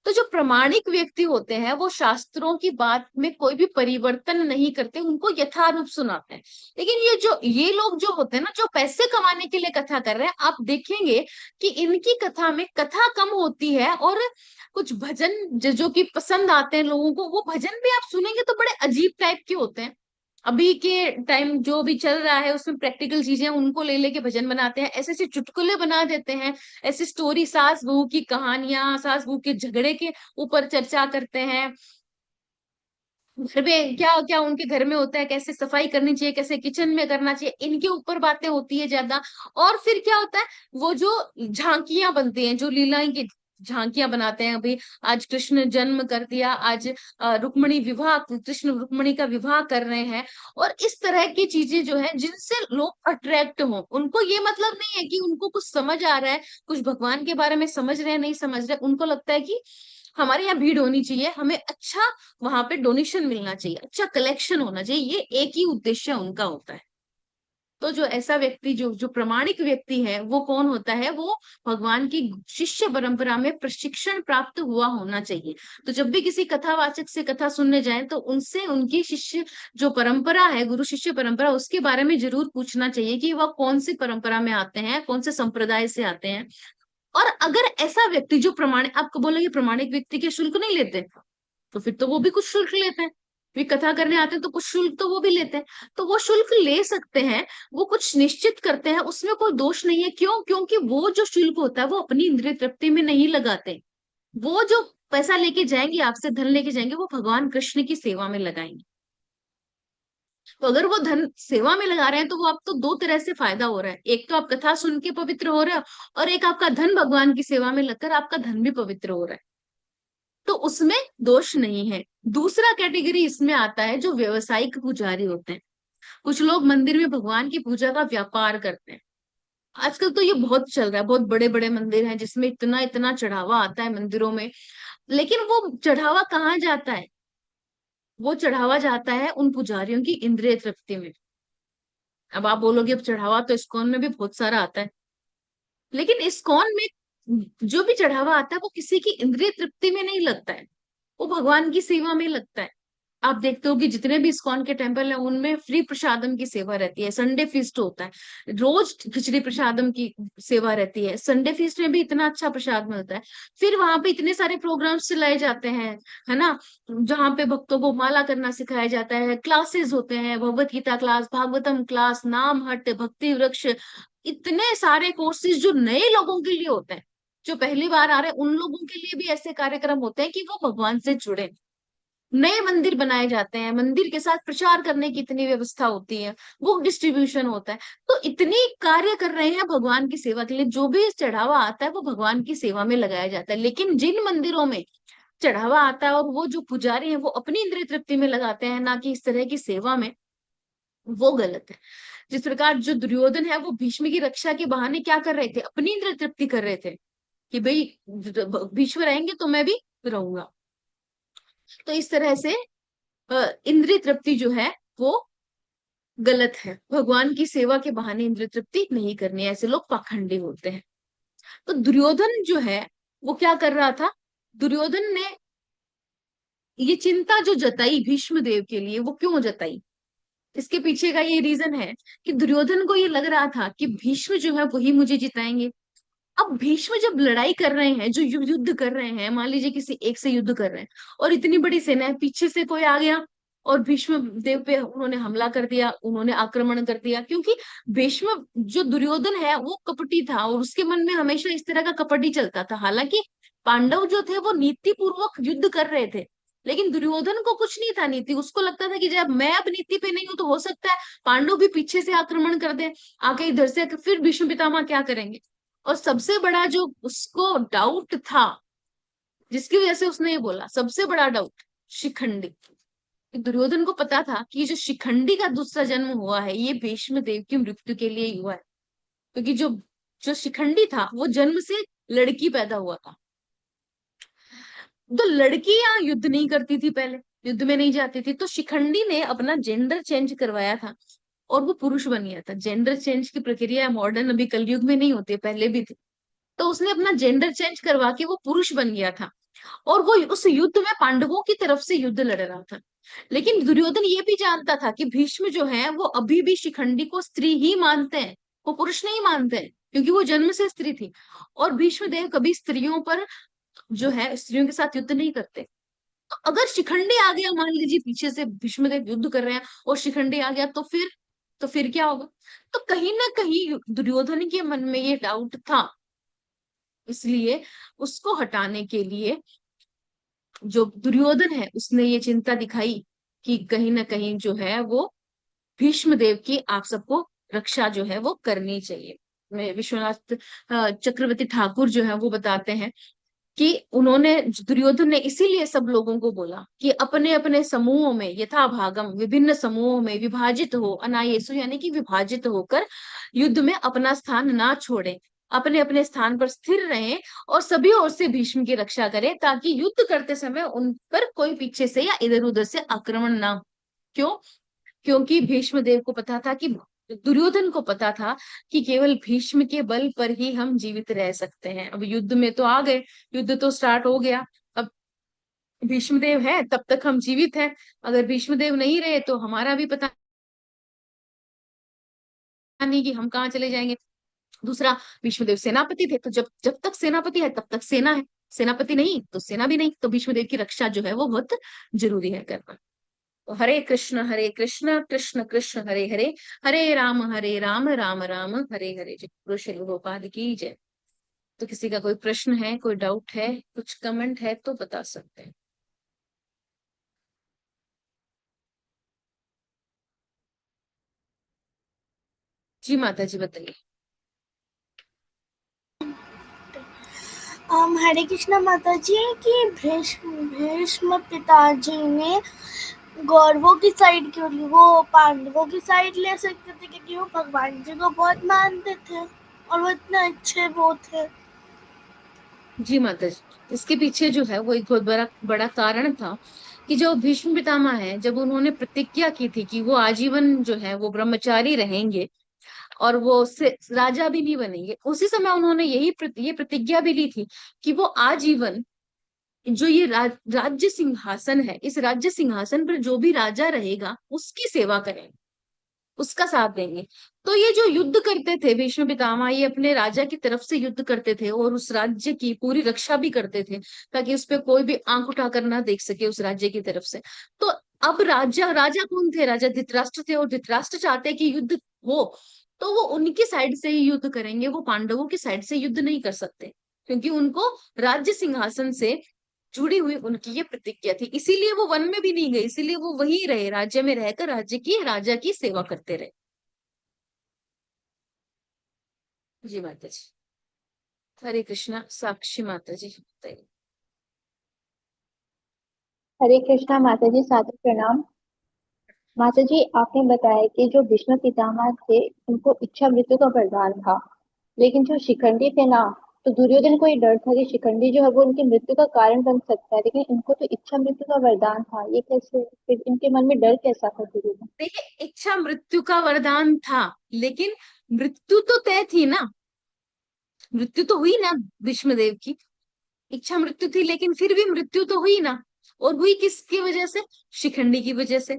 तो जो प्रमाणिक व्यक्ति होते हैं वो शास्त्रों की बात में कोई भी परिवर्तन नहीं करते, उनको यथारूप सुनाते हैं। लेकिन ये लोग जो होते हैं ना, जो पैसे कमाने के लिए कथा कर रहे हैं, आप देखेंगे कि इनकी कथा में कथा कम होती है और कुछ भजन जो कि पसंद आते हैं लोगों को, वो भजन भी आप सुनेंगे तो बड़े अजीब टाइप के होते हैं। अभी के टाइम जो भी चल रहा है उसमें प्रैक्टिकल चीजें उनको ले लेके भजन बनाते हैं, ऐसे ऐसे चुटकुले बना देते हैं, ऐसी स्टोरी, सास बहू की कहानियां, सास बहू के झगड़े के ऊपर चर्चा करते हैं। घर में क्या क्या उनके घर में होता है, कैसे सफाई करनी चाहिए, कैसे किचन में करना चाहिए, इनके ऊपर बातें होती है ज्यादा। और फिर क्या होता है, वो जो झांकियां बनती हैं, जो लीलाएं की झांकियां बनाते हैं, अभी आज कृष्ण जन्म कर दिया, आज रुक्मणी विवाह, कृष्ण रुक्मणी का विवाह कर रहे हैं, और इस तरह की चीजें जो है जिनसे लोग अट्रैक्ट हों। उनको ये मतलब नहीं है कि उनको कुछ समझ आ रहा है, कुछ भगवान के बारे में समझ रहे हैं, नहीं समझ रहे, उनको लगता है कि हमारे यहाँ भीड़ होनी चाहिए, हमें अच्छा वहां पे डोनेशन मिलना चाहिए, अच्छा कलेक्शन होना चाहिए, ये एक ही उद्देश्य उनका होता है। तो जो ऐसा व्यक्ति, जो जो प्रमाणिक व्यक्ति है, वो कौन होता है, वो भगवान की शिष्य परंपरा में प्रशिक्षण प्राप्त हुआ होना चाहिए। तो जब भी किसी कथावाचक से कथा सुनने जाएं तो उनसे उनकी शिष्य जो परंपरा है, गुरु शिष्य परंपरा, उसके बारे में जरूर पूछना चाहिए कि वह कौन सी परंपरा में आते हैं, कौन से संप्रदाय से आते हैं। और अगर ऐसा व्यक्ति जो प्रमाणिक, आपको बोलेंगे प्रमाणिक व्यक्ति के शुल्क नहीं लेते, तो फिर तो वो भी कुछ शुल्क लेते हैं, वे कथा करने आते हैं तो कुछ शुल्क तो वो भी लेते हैं। तो वो शुल्क ले सकते हैं, वो कुछ निश्चित करते हैं, उसमें कोई दोष नहीं है। क्यों? क्योंकि वो जो शुल्क होता है वो अपनी इंद्रिय तृप्ति में नहीं लगाते, वो जो पैसा लेके जाएंगे, आपसे धन लेके जाएंगे, वो भगवान कृष्ण की सेवा में लगाएंगे। तो अगर वो धन सेवा में लगा रहे हैं तो वो आपको दो तरह से फायदा हो रहा है, एक तो आप कथा सुन के पवित्र हो रहे हो, और एक आपका धन भगवान की सेवा में लगकर आपका धन भी पवित्र हो रहा है, तो उसमें दोष नहीं है। दूसरा कैटेगरी इसमें आता है जो व्यवसायिक पुजारी होते हैं। कुछ लोग मंदिर में भगवान की पूजा का व्यापार करते हैं। आजकल तो ये बहुत चल रहा है, बहुत बड़े बड़े मंदिर हैं जिसमें इतना इतना चढ़ावा आता है मंदिरों में, लेकिन वो चढ़ावा कहाँ जाता है? वो चढ़ावा जाता है उन पुजारियों की इंद्रिय तृप्ति में। अब आप बोलोगे अब चढ़ावा तो इस्कॉन में भी बहुत सारा आता है, लेकिन इस्कॉन में जो भी चढ़ावा आता है वो किसी की इंद्रिय तृप्ति में नहीं लगता है, वो भगवान की सेवा में लगता है। आप देखते हो कि जितने भी इस्कॉन के टेम्पल हैं उनमें फ्री प्रसादम की सेवा रहती है, संडे फीस्ट होता है, रोज खिचड़ी प्रसादम की सेवा रहती है, संडे फीस्ट में भी इतना अच्छा प्रसाद मिलता है। फिर वहां पे इतने सारे प्रोग्राम्स चलाए जाते हैं, है ना, जहाँ पे भक्तों को माला करना सिखाया जाता है, क्लासेस होते हैं, भगवत गीता क्लास, भागवतम क्लास, नाम हट, भक्ति वृक्ष, इतने सारे कोर्सेज जो नए लोगों के लिए होते हैं, जो पहली बार आ रहे हैं उन लोगों के लिए भी ऐसे कार्यक्रम होते हैं कि वो भगवान से जुड़े। नए मंदिर बनाए जाते हैं, मंदिर के साथ प्रचार करने की इतनी व्यवस्था होती है, बुक डिस्ट्रीब्यूशन होता है। तो इतने कार्य कर रहे हैं भगवान की सेवा के लिए, जो भी चढ़ावा आता है वो भगवान की सेवा में लगाया जाता है। लेकिन जिन मंदिरों में चढ़ावा आता है और वो जो पुजारी है वो अपनी इंद्रिय तृप्ति में लगाते हैं, ना कि इस तरह की सेवा में, वो गलत है। जिस प्रकार जो दुर्योधन है वो भीष्म की रक्षा के बहाने क्या कर रहे थे, अपनी इंद्रिय तृप्ति कर रहे थे कि भाई भीष्म रहेंगे तो मैं भी रहूंगा। तो इस तरह से इंद्रिय तृप्ति जो है वो गलत है, भगवान की सेवा के बहाने इंद्रिय तृप्ति नहीं करनी है, ऐसे लोग पाखंडी होते हैं। तो दुर्योधन जो है वो क्या कर रहा था, दुर्योधन ने ये चिंता जो जताई भीष्म देव के लिए, वो क्यों जताई? इसके पीछे का ये रीजन है कि दुर्योधन को ये लग रहा था कि भीष्म जो है वही मुझे जिताएंगे। अब भीष्म जब लड़ाई कर रहे हैं, जो युद्ध कर रहे हैं, मान लीजिए किसी एक से युद्ध कर रहे हैं और इतनी बड़ी सेना है, पीछे से कोई आ गया और भीष्म देव पे उन्होंने हमला कर दिया, उन्होंने आक्रमण कर दिया, क्योंकि भीष्म जो दुर्योधन है वो कपटी था और उसके मन में हमेशा इस तरह का कपट ही चलता था। हालांकि पांडव जो थे वो नीति पूर्वक युद्ध कर रहे थे, लेकिन दुर्योधन को कुछ नहीं था नीति, उसको लगता था कि जब मैं अब नीति पे नहीं हूं तो हो सकता है पांडव भी पीछे से आक्रमण कर दे आके इधर से, फिर भीष्म पितामह क्या करेंगे? और सबसे बड़ा जो उसको डाउट था जिसकी वजह से उसने ये बोला। सबसे बड़ा डाउट शिखंडी। दुर्योधन को पता था कि जो शिखंडी का दूसरा जन्म हुआ है ये भीष्म देव की मृत्यु के लिए ही हुआ है, क्योंकि जो जो शिखंडी था वो जन्म से लड़की पैदा हुआ था। तो लड़कियां युद्ध नहीं करती थी, पहले युद्ध में नहीं जाती थी, तो शिखंडी ने अपना जेंडर चेंज करवाया था और वो पुरुष बन गया था। जेंडर चेंज की प्रक्रिया मॉडर्न अभी कलयुग में नहीं होती, पहले भी थी। तो उसने अपना जेंडर चेंज करवा के वो पुरुष बन गया था और वो उस युद्ध में पांडवों की तरफ से युद्ध लड़ रहा था। लेकिन दुर्योधन ये भी जानता था कि भीष्म जो है वो अभी भी शिखंडी को स्त्री ही मानते हैं, वो पुरुष नहीं मानते हैं, क्योंकि वो जन्म से स्त्री थी। और भीष्म देव कभी स्त्रियों पर जो है स्त्रियों के साथ युद्ध नहीं करते। तो अगर शिखंडी आ गया, मान लीजिए पीछे से भीष्मदेव युद्ध कर रहे हैं और शिखंडी आ गया, तो फिर क्या होगा? तो कहीं ना कहीं दुर्योधन के मन में ये डाउट था। इसलिए उसको हटाने के लिए जो दुर्योधन है उसने ये चिंता दिखाई कि कहीं ना कहीं जो है वो भीष्म देव की आप सबको रक्षा जो है वो करनी चाहिए। विश्वनाथ चक्रवर्ती ठाकुर जो है वो बताते हैं कि उन्होंने, दुर्योधन ने इसीलिए सब लोगों को बोला कि अपने अपने समूहों में यथा भागम, विभिन्न समूहों में विभाजित हो, अनायसु यानी कि विभाजित होकर युद्ध में अपना स्थान ना छोड़े, अपने अपने स्थान पर स्थिर रहें और सभी ओर से भीष्म की रक्षा करें, ताकि युद्ध करते समय उन पर कोई पीछे से या इधर उधर से आक्रमण ना हो। क्यों? क्योंकि भीष्म देव को पता था कि, दुर्योधन को पता था कि केवल भीष्म के बल पर ही हम जीवित रह सकते हैं। अब युद्ध में तो आ गए, युद्ध तो स्टार्ट हो गया, अब भीष्म देव है तब तक हम जीवित हैं, अगर भीष्म देव नहीं रहे तो हमारा भी पता नहीं कि हम कहाँ चले जाएंगे। दूसरा, भीष्मदेव सेनापति थे, तो जब जब तक सेनापति है तब तक सेना है, सेनापति नहीं तो सेना भी नहीं, तो भीष्मदेव की रक्षा जो है वो बहुत जरूरी है करना। तो हरे कृष्ण कृष्ण कृष्ण हरे हरे, हरे राम राम राम हरे हरे। जय गुरु श्री गोपाल की जय। तो किसी का कोई प्रश्न है, कोई डाउट है, कुछ कमेंट है तो बता सकते हैं। जी माता जी बताइए। हरे कृष्णा माता जी कि भीष्म पिताजी ने गौरवों की साइड क्यों ली? वो पांडवों की साइड ले सकते थे क्योंकि वो भगवान जी को बहुत मानते थे और वो इतने अच्छे वो थे। जी माता जी, इसके पीछे जो है वो एक बहुत बड़ा बड़ा कारण था कि जो भीष्म पितामह है, जब उन्होंने प्रतिज्ञा की थी कि वो आजीवन जो है वो ब्रह्मचारी रहेंगे और वो राजा भी नहीं बनेंगे, उसी समय उन्होंने ये प्रतिज्ञा भी ली थी कि वो आजीवन जो ये राज्य सिंहासन है, इस राज्य सिंहासन पर जो भी राजा रहेगा उसकी सेवा करेंगे, उसका साथ देंगे। तो ये जो युद्ध करते थे भीष्म पितामह, ये अपने राजा की तरफ से युद्ध करते थे और उस राज्य की पूरी रक्षा भी करते थे, ताकि उस पर कोई भी आंख उठाकर ना देख सके उस राज्य की तरफ से। तो अब राजा राजा कौन थे? राजा धृतराष्ट्र थे, और धृतराष्ट्र चाहते कि युद्ध हो, तो वो उनकी साइड से ही युद्ध करेंगे, वो पांडवों की साइड से युद्ध नहीं कर सकते, क्योंकि उनको राज्य सिंहासन से जुड़ी हुई उनकी ये प्रतिज्ञा थी। इसीलिए वो वन में भी नहीं गए, इसीलिए वो वहीं रहे, राज्य में रहकर राज्य की राजा की सेवा करते रहे। जी माता जी। हरे कृष्णा। साक्षी माता जी बताइए। हरे कृष्णा माता जी, सादर प्रणाम। माता जी, आपने बताया कि जो भीष्म पितामह थे उनको इच्छा मृत्यु का वरदान था, लेकिन जो शिखंडी थे ना, तो दुर्योधन को ये डर था कि शिखंडी जो है वो उनकी मृत्यु का कारण बन सकता है, लेकिन इनको तो इच्छा मृत्यु का वरदान था। ये कैसे, फिर इनके मन में डर कैसा था दुर्योधन? देखिए, इच्छा मृत्यु का वरदान था, लेकिन मृत्यु तो तय थी ना, मृत्यु तो हुई ना भीष्मदेव की। इच्छा मृत्यु थी लेकिन फिर भी मृत्यु तो हुई ना, और हुई किसकी वजह से? शिखंडी की वजह से।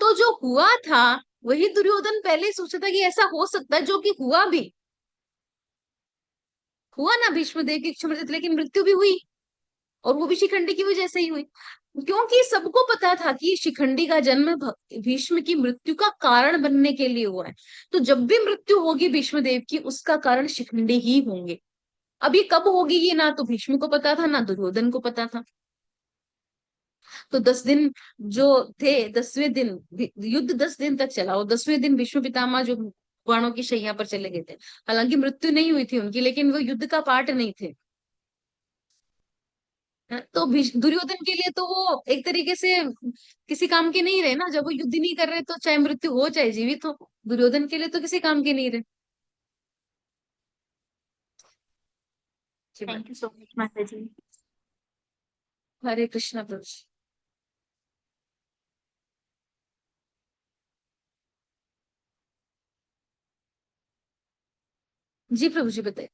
तो जो हुआ था वही दुर्योधन पहले ही सोचा था कि ऐसा हो सकता है, जो कि हुआ भी, हुआ ना भीष्मदेव की इच्छा मृत्यु, लेकिन मृत्यु भी हुई, और वो भी शिखंडी की वजह से ही हुई, क्योंकि सबको पता था कि शिखंडी का जन्म भीष्म की मृत्यु का कारण बनने के लिए हुआ है। तो जब भी मृत्यु होगी भीष्मदेव की, उसका कारण शिखंडी ही होंगे। अब ये कब होगी ये ना तो भीष्म को पता था ना दुर्योधन को पता था। तो 10 दिन जो थे, 10वें दिन युद्ध 10 दिन तक चला, और 10वें दिन भीष्म पितामह जो बाणों की शैया पर चले गए थे। हालांकि मृत्यु नहीं हुई थी उनकी, लेकिन वो युद्ध का पार्ट नहीं थे। दुर्योधन के लिए तो वो एक तरीके से किसी काम के नहीं रहे ना, जब वो युद्ध नहीं कर रहे तो चाहे मृत्यु हो चाहे जीवित हो, दुर्योधन के लिए तो किसी काम के नहीं रहे। जी बात। थैंक यू सो मच माता जी। हरे कृष्णा प्रभु जी। जी प्रभु जी बताइए।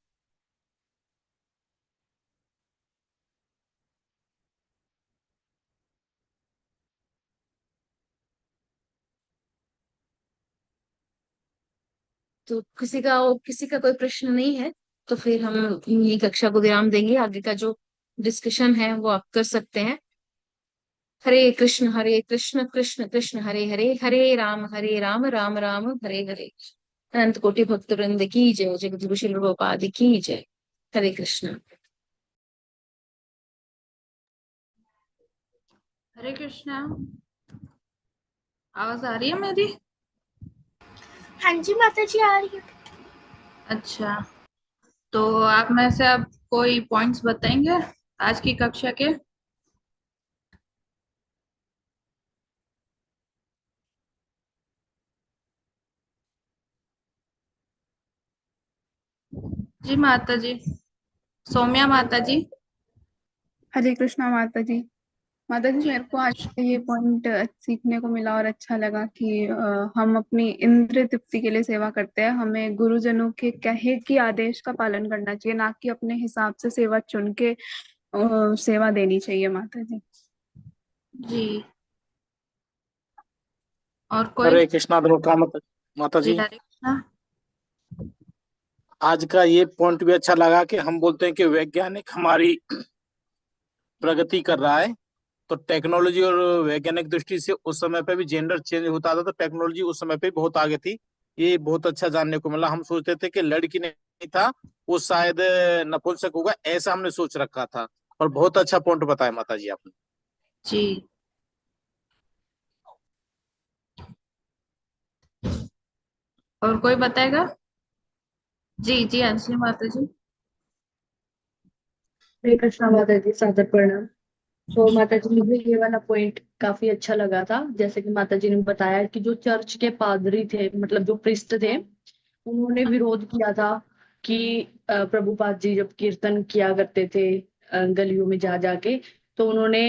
तो किसी का कोई प्रश्न नहीं है, तो फिर हम यही कक्षा को विराम देंगे। आगे का जो डिस्कशन है वो आप कर सकते हैं। हरे कृष्ण कृष्ण कृष्ण हरे हरे, हरे राम राम राम हरे हरे। अनंत कोटि भक्त वृंद की जय, जगत शिल प्रभुपाद की जय। हरे कृष्ण। हरे कृष्णा। आवाज आ रही है मेरी? हाँ जी माता जी आ रही है। अच्छा, तो आप में से अब कोई पॉइंट्स बताएंगे आज की कक्षा के? जी माता जी। सौम्या माता जी। हरे कृष्णा माता जी। माता जी, जी मेरे को हरे आज कृष्णा। से ये पॉइंट सीखने को मिला और अच्छा लगा कि हम अपनी इंद्रिय तृप्ति के लिए सेवा करते हैं। हमें गुरुजनों के कहे की आदेश का पालन करना चाहिए, ना कि अपने हिसाब से सेवा चुन के सेवा देनी चाहिए माता जी। जी। और कोई? हरे कृष्णा धनोका माता जी जी। हरे कृष्णा। आज का ये पॉइंट भी अच्छा लगा कि हम बोलते हैं कि वैज्ञानिक हमारी प्रगति कर रहा है, तो टेक्नोलॉजी और वैज्ञानिक दृष्टि से उस समय पे भी जेंडर चेंज होता था, तो टेक्नोलॉजी उस समय पे बहुत आगे थी। ये बहुत अच्छा जानने को मिला। हम सोचते थे कि लड़की नहीं था, वो शायद नपुंसक होगा, ऐसा हमने सोच रखा था। और बहुत अच्छा पॉइंट बताया माता जी आपने। जी। और कोई बताएगा? जी जी अंजलि माता जी। हरे कृष्णा माता जी, सादर प्रणाम। तो माता जी, मुझे ये वाला पॉइंट काफी अच्छा लगा था, जैसे कि माता जी ने बताया कि जो चर्च के पादरी थे, मतलब जो प्रिस्ट थे, उन्होंने विरोध किया था कि प्रभुपाद जी जब कीर्तन किया करते थे गलियों में जा जाके, तो उन्होंने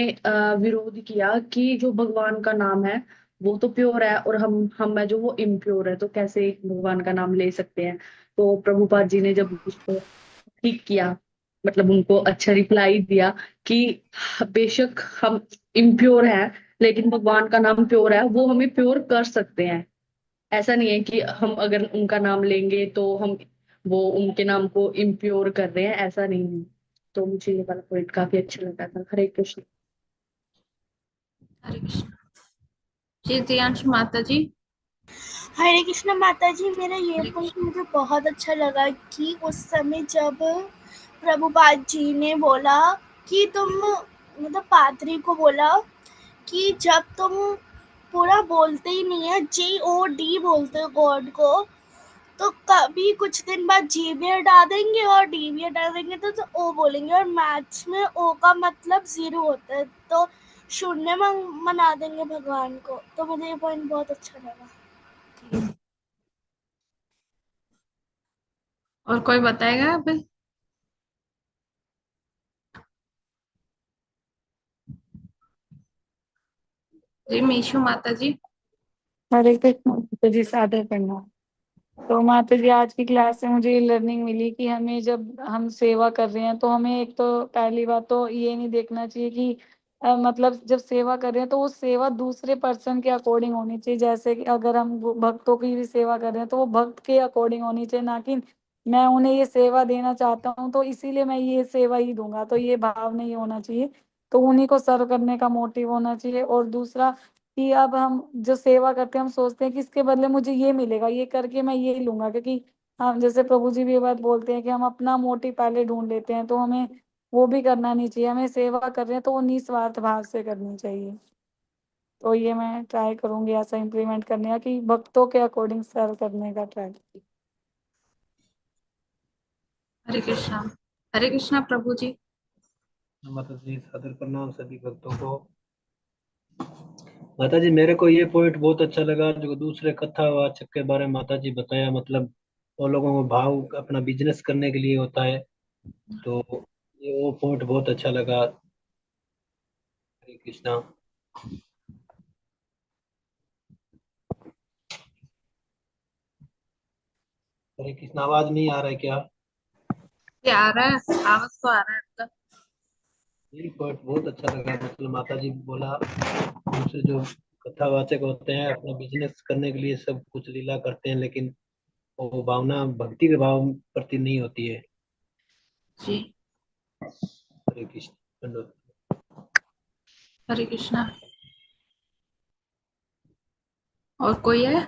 विरोध किया कि जो भगवान का नाम है वो तो प्योर है, और हम में जो वो इम्प्योर है, तो कैसे भगवान का नाम ले सकते हैं। तो प्रभुपाद जी ने जब उसको ठीक किया, मतलब उनको अच्छा रिप्लाई दिया कि बेशक हम इम्प्योर हैं, लेकिन भगवान का नाम प्योर है, वो हमें प्योर कर सकते हैं। ऐसा नहीं है कि हम अगर उनका नाम लेंगे तो हम वो उनके नाम को इम्प्योर कर रहे हैं, ऐसा नहीं है। तो मुझे ये वाला पॉइंट काफी अच्छा लगा था। हरे कृष्ण। हरे कृष्णा। जी दियांश माता जी। हरे कृष्ण माता जी, मेरा ये हरे पॉइंट कृष्णा। मुझे बहुत अच्छा लगा कि उस समय जब प्रभुपाद जी ने बोला कि तुम, मतलब पादरी को बोला कि जब तुम पूरा बोलते ही नहीं है, GOD बोलते हो गॉड को, तो कभी कुछ दिन बाद जी भी हटा देंगे और डी भी हटा देंगे तो ओ बोलेंगे, और मैथ्स में ओ का मतलब 0 होता है, तो शून्य मना देंगे भगवान को। तो मुझे ये पॉइंट बहुत अच्छा लगा। और कोई बताएगा अभी? जी मीशु माता जी। हरे कृष्ण माता जी, सादर प्रणाम। तो माता जी, आज की क्लास से मुझे ये लर्निंग मिली कि हमें जब हम सेवा कर रहे हैं तो हमें एक तो पहली बात तो ये नहीं देखना चाहिए कि मतलब जब सेवा कर रहे हैं तो वो सेवा दूसरे पर्सन के अकॉर्डिंग होनी चाहिए। जैसे कि अगर हम भक्तों की भी सेवा कर रहे हैं तो वो भक्त के अकॉर्डिंग होनी चाहिए, ना कि मैं उन्हें ये सेवा देना चाहता हूँ तो इसीलिए मैं ये सेवा ही दूंगा, तो ये भाव नहीं होना चाहिए। तो उन्हीं को सर्व करने का मोटिव होना चाहिए। और दूसरा कि अब हम जो सेवा करते हैं हम सोचते हैं कि इसके बदले मुझे ये मिलेगा, ये करके मैं ये लूंगा, क्योंकि हम जैसे प्रभु जी भी ये बात बोलते हैं कि हम अपना मोटिव पहले ढूंढ लेते हैं, तो हमें वो भी करना नहीं चाहिए। हमें सेवा कर रहे हैं तो वो निस्वार्थ भाव से करनी चाहिए। तो ये मैं ट्राई करूंगी ऐसा इम्प्लीमेंट करने का कि भक्तों के अकॉर्डिंग सर्व करने का ट्राई। हरे कृष्णा। हरे कृष्णा प्रभु जी। माता जी सादर प्रणाम सभी भक्तों को। माता जी मेरे को ये पॉइंट बहुत अच्छा लगा जो दूसरे कथावाचक के बारे में माता जी बताया, मतलब वो लोगों को भाव अपना बिजनेस करने के लिए होता है, तो ये वो पॉइंट बहुत अच्छा लगा। हरे कृष्णा। हरे कृष्णा, आवाज नहीं आ रहा है क्या? ये आ रहा है, आवाज तो आ रहा है आपका। ये पॉइंट बहुत अच्छा लगा, मतलब माता जी बोला दूसरे जो कथावाचक होते हैं अपना बिजनेस करने के लिए सब कुछ लीला करते हैं, लेकिन वो भावना भक्ति के भाव प्रति नहीं होती है। जी हरे कृष्ण। धन्यवाद। हरे कृष्णा। और कोई है?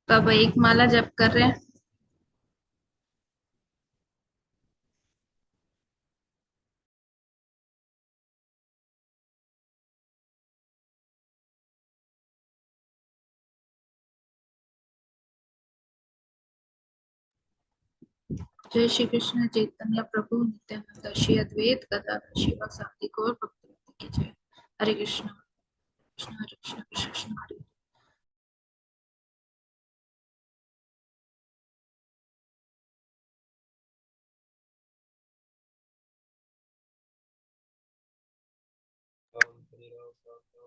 तो अब एक माला जप कर रहे हैं। जय श्री कृष्ण चैतन्य प्रभु नित्यानंद श्री अद्वैत गदाधर शिवासादि गौर भक्तवृंद की जय। हरे कृष्ण कृष्ण हरे कृष्ण कृष्ण कृष्ण हरे हरे।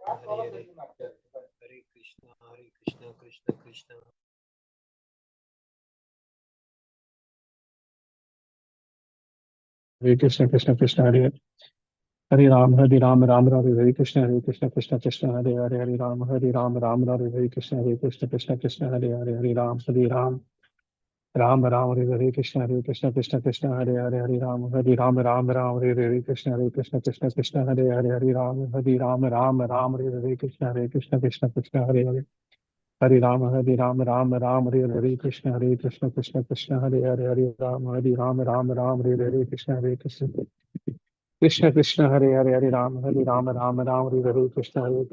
हरे हरे। हरे कृष्ण कृष्ण कृष्ण। हरे कृष्ण कृष्ण कृष्ण हरे हरे। हरे राम राम राम हरे कृष्ण कृष्ण कृष्ण हरे हरे। हरे राम राम राम हरे कृष्ण कृष्ण कृष्ण हरे हरे। हरे राम राम राम हरे कृष्ण कृष्ण हरे हरे। हरे राम राम राम हरे कृष्ण कृष्ण हरे हरे। हरे राम राम हरे कृष्ण कृष्ण हरे हरे। हरे राम राम हरे कृष्ण कृष्ण हरे हरे। हरे राम हरे कृष्ण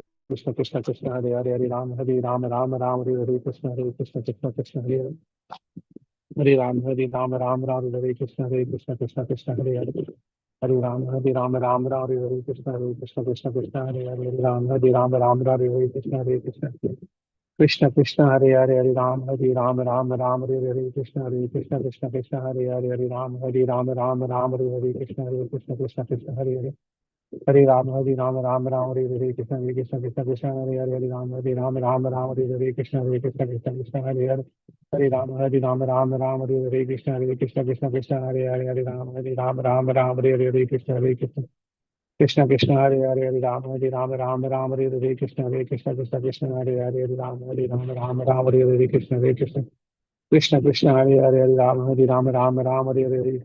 कृष्ण कृष्ण हरे हरे। हरे राम राम हरे कृष्ण कृष्ण हरे हरे। हरे राम राम हरे कृष्ण कृष्ण हरे हरे। हरे राम राम हरे कृष्ण कृष्ण हरे हरे। हरे राम राम हरे कृष्ण कृष्ण हरे हरे। हरे राम हरे कृष्ण कृष्ण कृष्ण हरे हरे। हरे राम राम हरे कृष्ण कृष्ण हरे हरे। हरे राम राम हरे कृष्ण कृष्ण हरे हरे। हरे राम हरे कृष्ण हरे हरे। हरे राम हरे कृष्ण हरे हरे। हरे राम हरे कृष्ण हरे हरे। हरे राम हरे कृष्ण कृष्ण हरे हरे। हरे राम हरे कृष्ण कृष्ण हरे हरे। हरे राम हरे कृष्ण कृष्ण हरे हरे। हरे राम हरे कृष्ण कृष्ण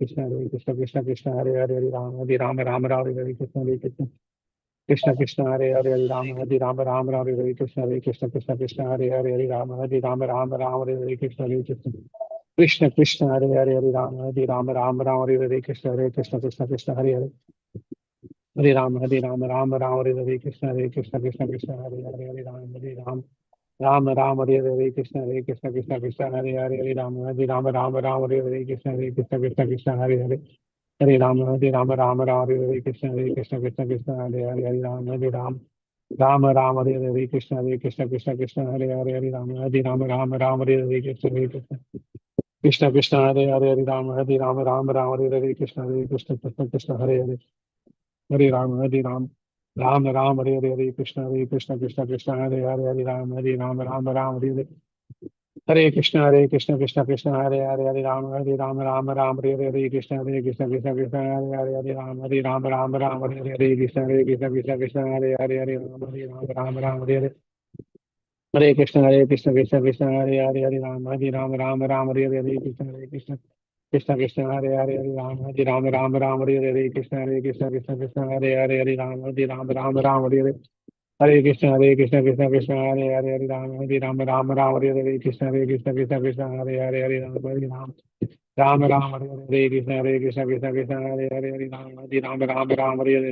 हरे हरे। हरे राम कृष्ण कृष्ण हरे हरे। हरे कृष्ण कृष्ण हरे हरे। हरे राम हरे कृष्ण कृष्ण हरे हरे। हरे राम कृष्ण कृष्ण हरे हरे। हरे राम कृष्ण कृष्ण हरे हरे। हरे राम कृष्ण कृष्ण हरे हरे। हरे राम कृष्ण हरे हरे। हरे कृष्ण कृष्ण हरे हरे। राम हरे कृष्ण हरे हरे। राम कृष्ण कृष्ण हरे हरे। हरे कृष्ण कृष्ण हरे हरे। हरे राम हरे कृष्ण कृष्ण हरे हरे। हरे राम हरे कृष्ण हरे हरे। हरे राम हरे कृष्ण राम हरे कृष्ण हरे हरे। हरे राम हरे कृष्ण हरे हरे। हरे राम कृष्ण हरे हरे। हरे राम कृष्ण हरे हरे। हरे राम कृष्ण हरे हरे। हरे राम कृष्ण हरे हरे। राम हरे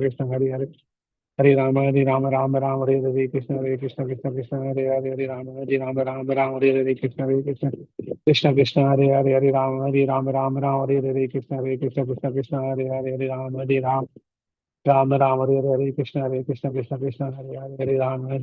कृष्ण हरे हरे। हरे राम कृष्ण हरे हरे। हरे कृष्ण हरे कृष्ण कृष्ण हरे हरे। हरे राम हरे कृष्ण हरे कृष्ण कृष्ण कृष्ण हरे हरे हरे राम राम राम हरे हरे हरे कृष्ण कृष्ण कृष्ण हरे हरे राम राम राम हरे कृष्ण कृष्ण कृष्ण हरे राम राम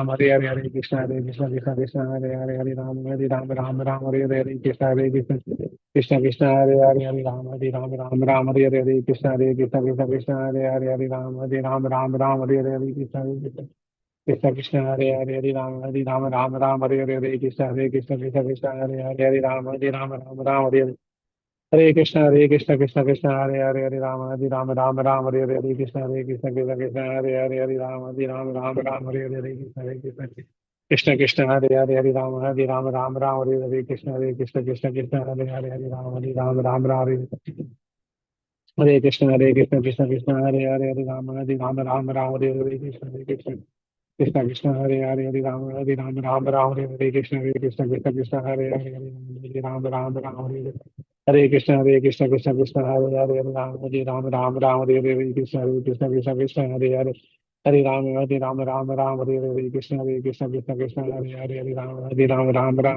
हरे कृष्ण कृष्ण हरे हरे राम राम हरे कृष्ण कृष्ण हरे राम राम हरे कृष्ण कृष्ण हरे राम कृष्ण कृष्ण हरे राम कृष्ण कृष्ण हरे राम हरे कृष्ण कृष्ण हरे राम कृष्ण कृष्ण हरे राम हरे कृष्ण कृष्ण हरे राम हरे कृष्ण कृष्ण कृष्ण हरे राम हरे कृष्ण कृष्ण राम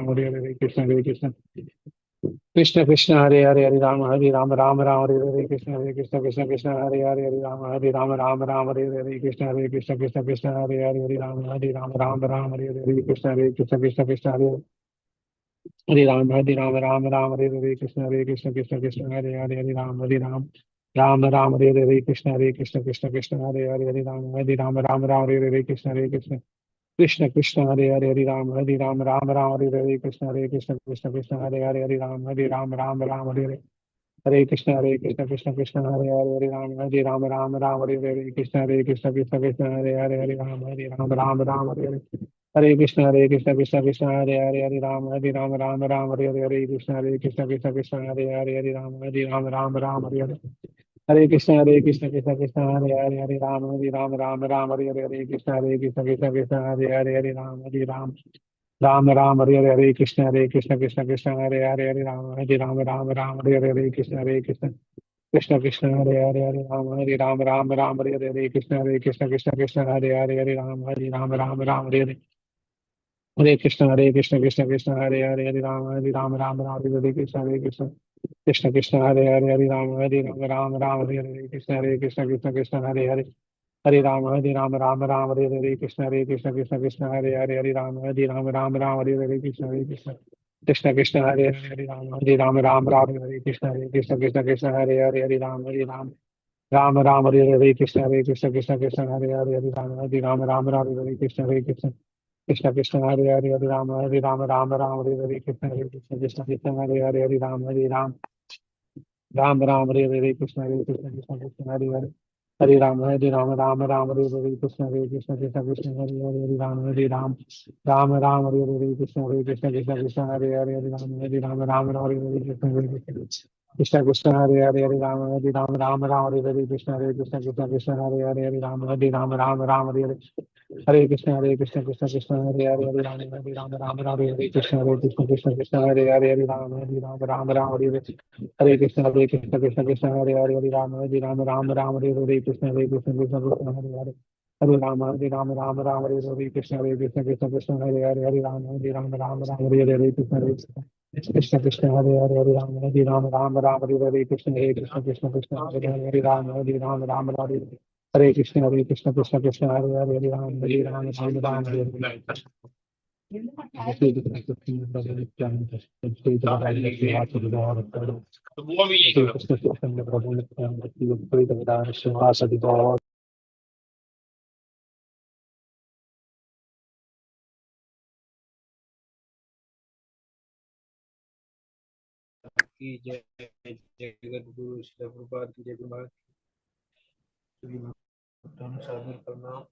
हरे कृष्ण कृष्ण हरे राम हरे कृष्ण कृष्ण हरे राम हरे कृष्ण राम हरे कृष्ण कृष्ण कृष्ण हरे राम राम हरे कृष्ण कृष्ण राम राम हरे कृष्ण कृष्ण राम राम हरे कृष्ण कृष्ण कृष्ण राम राम हरे कृष्ण राम हरे कृष्ण राम राम हरे कृष्ण राम कृष्ण हरे कृष्ण कृष्ण कृष्ण हरे राम राम राम हरे कृष्ण कृष्ण हरे राम हरे कृष्ण हरे राम कृष्ण राम राम हरे कृष्ण राम राम हरे कृष्ण राम राम हरे कृष्ण राम राम हरे कृष्ण राम राम हरे कृष्ण राम राम राम हरे कृष्ण कृष्ण कृष्ण राम हरे कृष्ण राम हरे कृष्ण राम कृष्ण कृष्ण हरे राम हरे कृष्ण कृष्ण कृष्ण राम राम कृष्ण कृष्ण कृष्ण राम हरे कृष्ण की जय। जगत गुरु श्री प्रभुपाद की जय। प्रभात सभी भक्तों को सादर प्रणाम।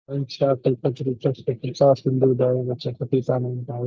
अच्छा कल्पतरुचस्य कृपा सिंधुदाय वचपति सानंदाय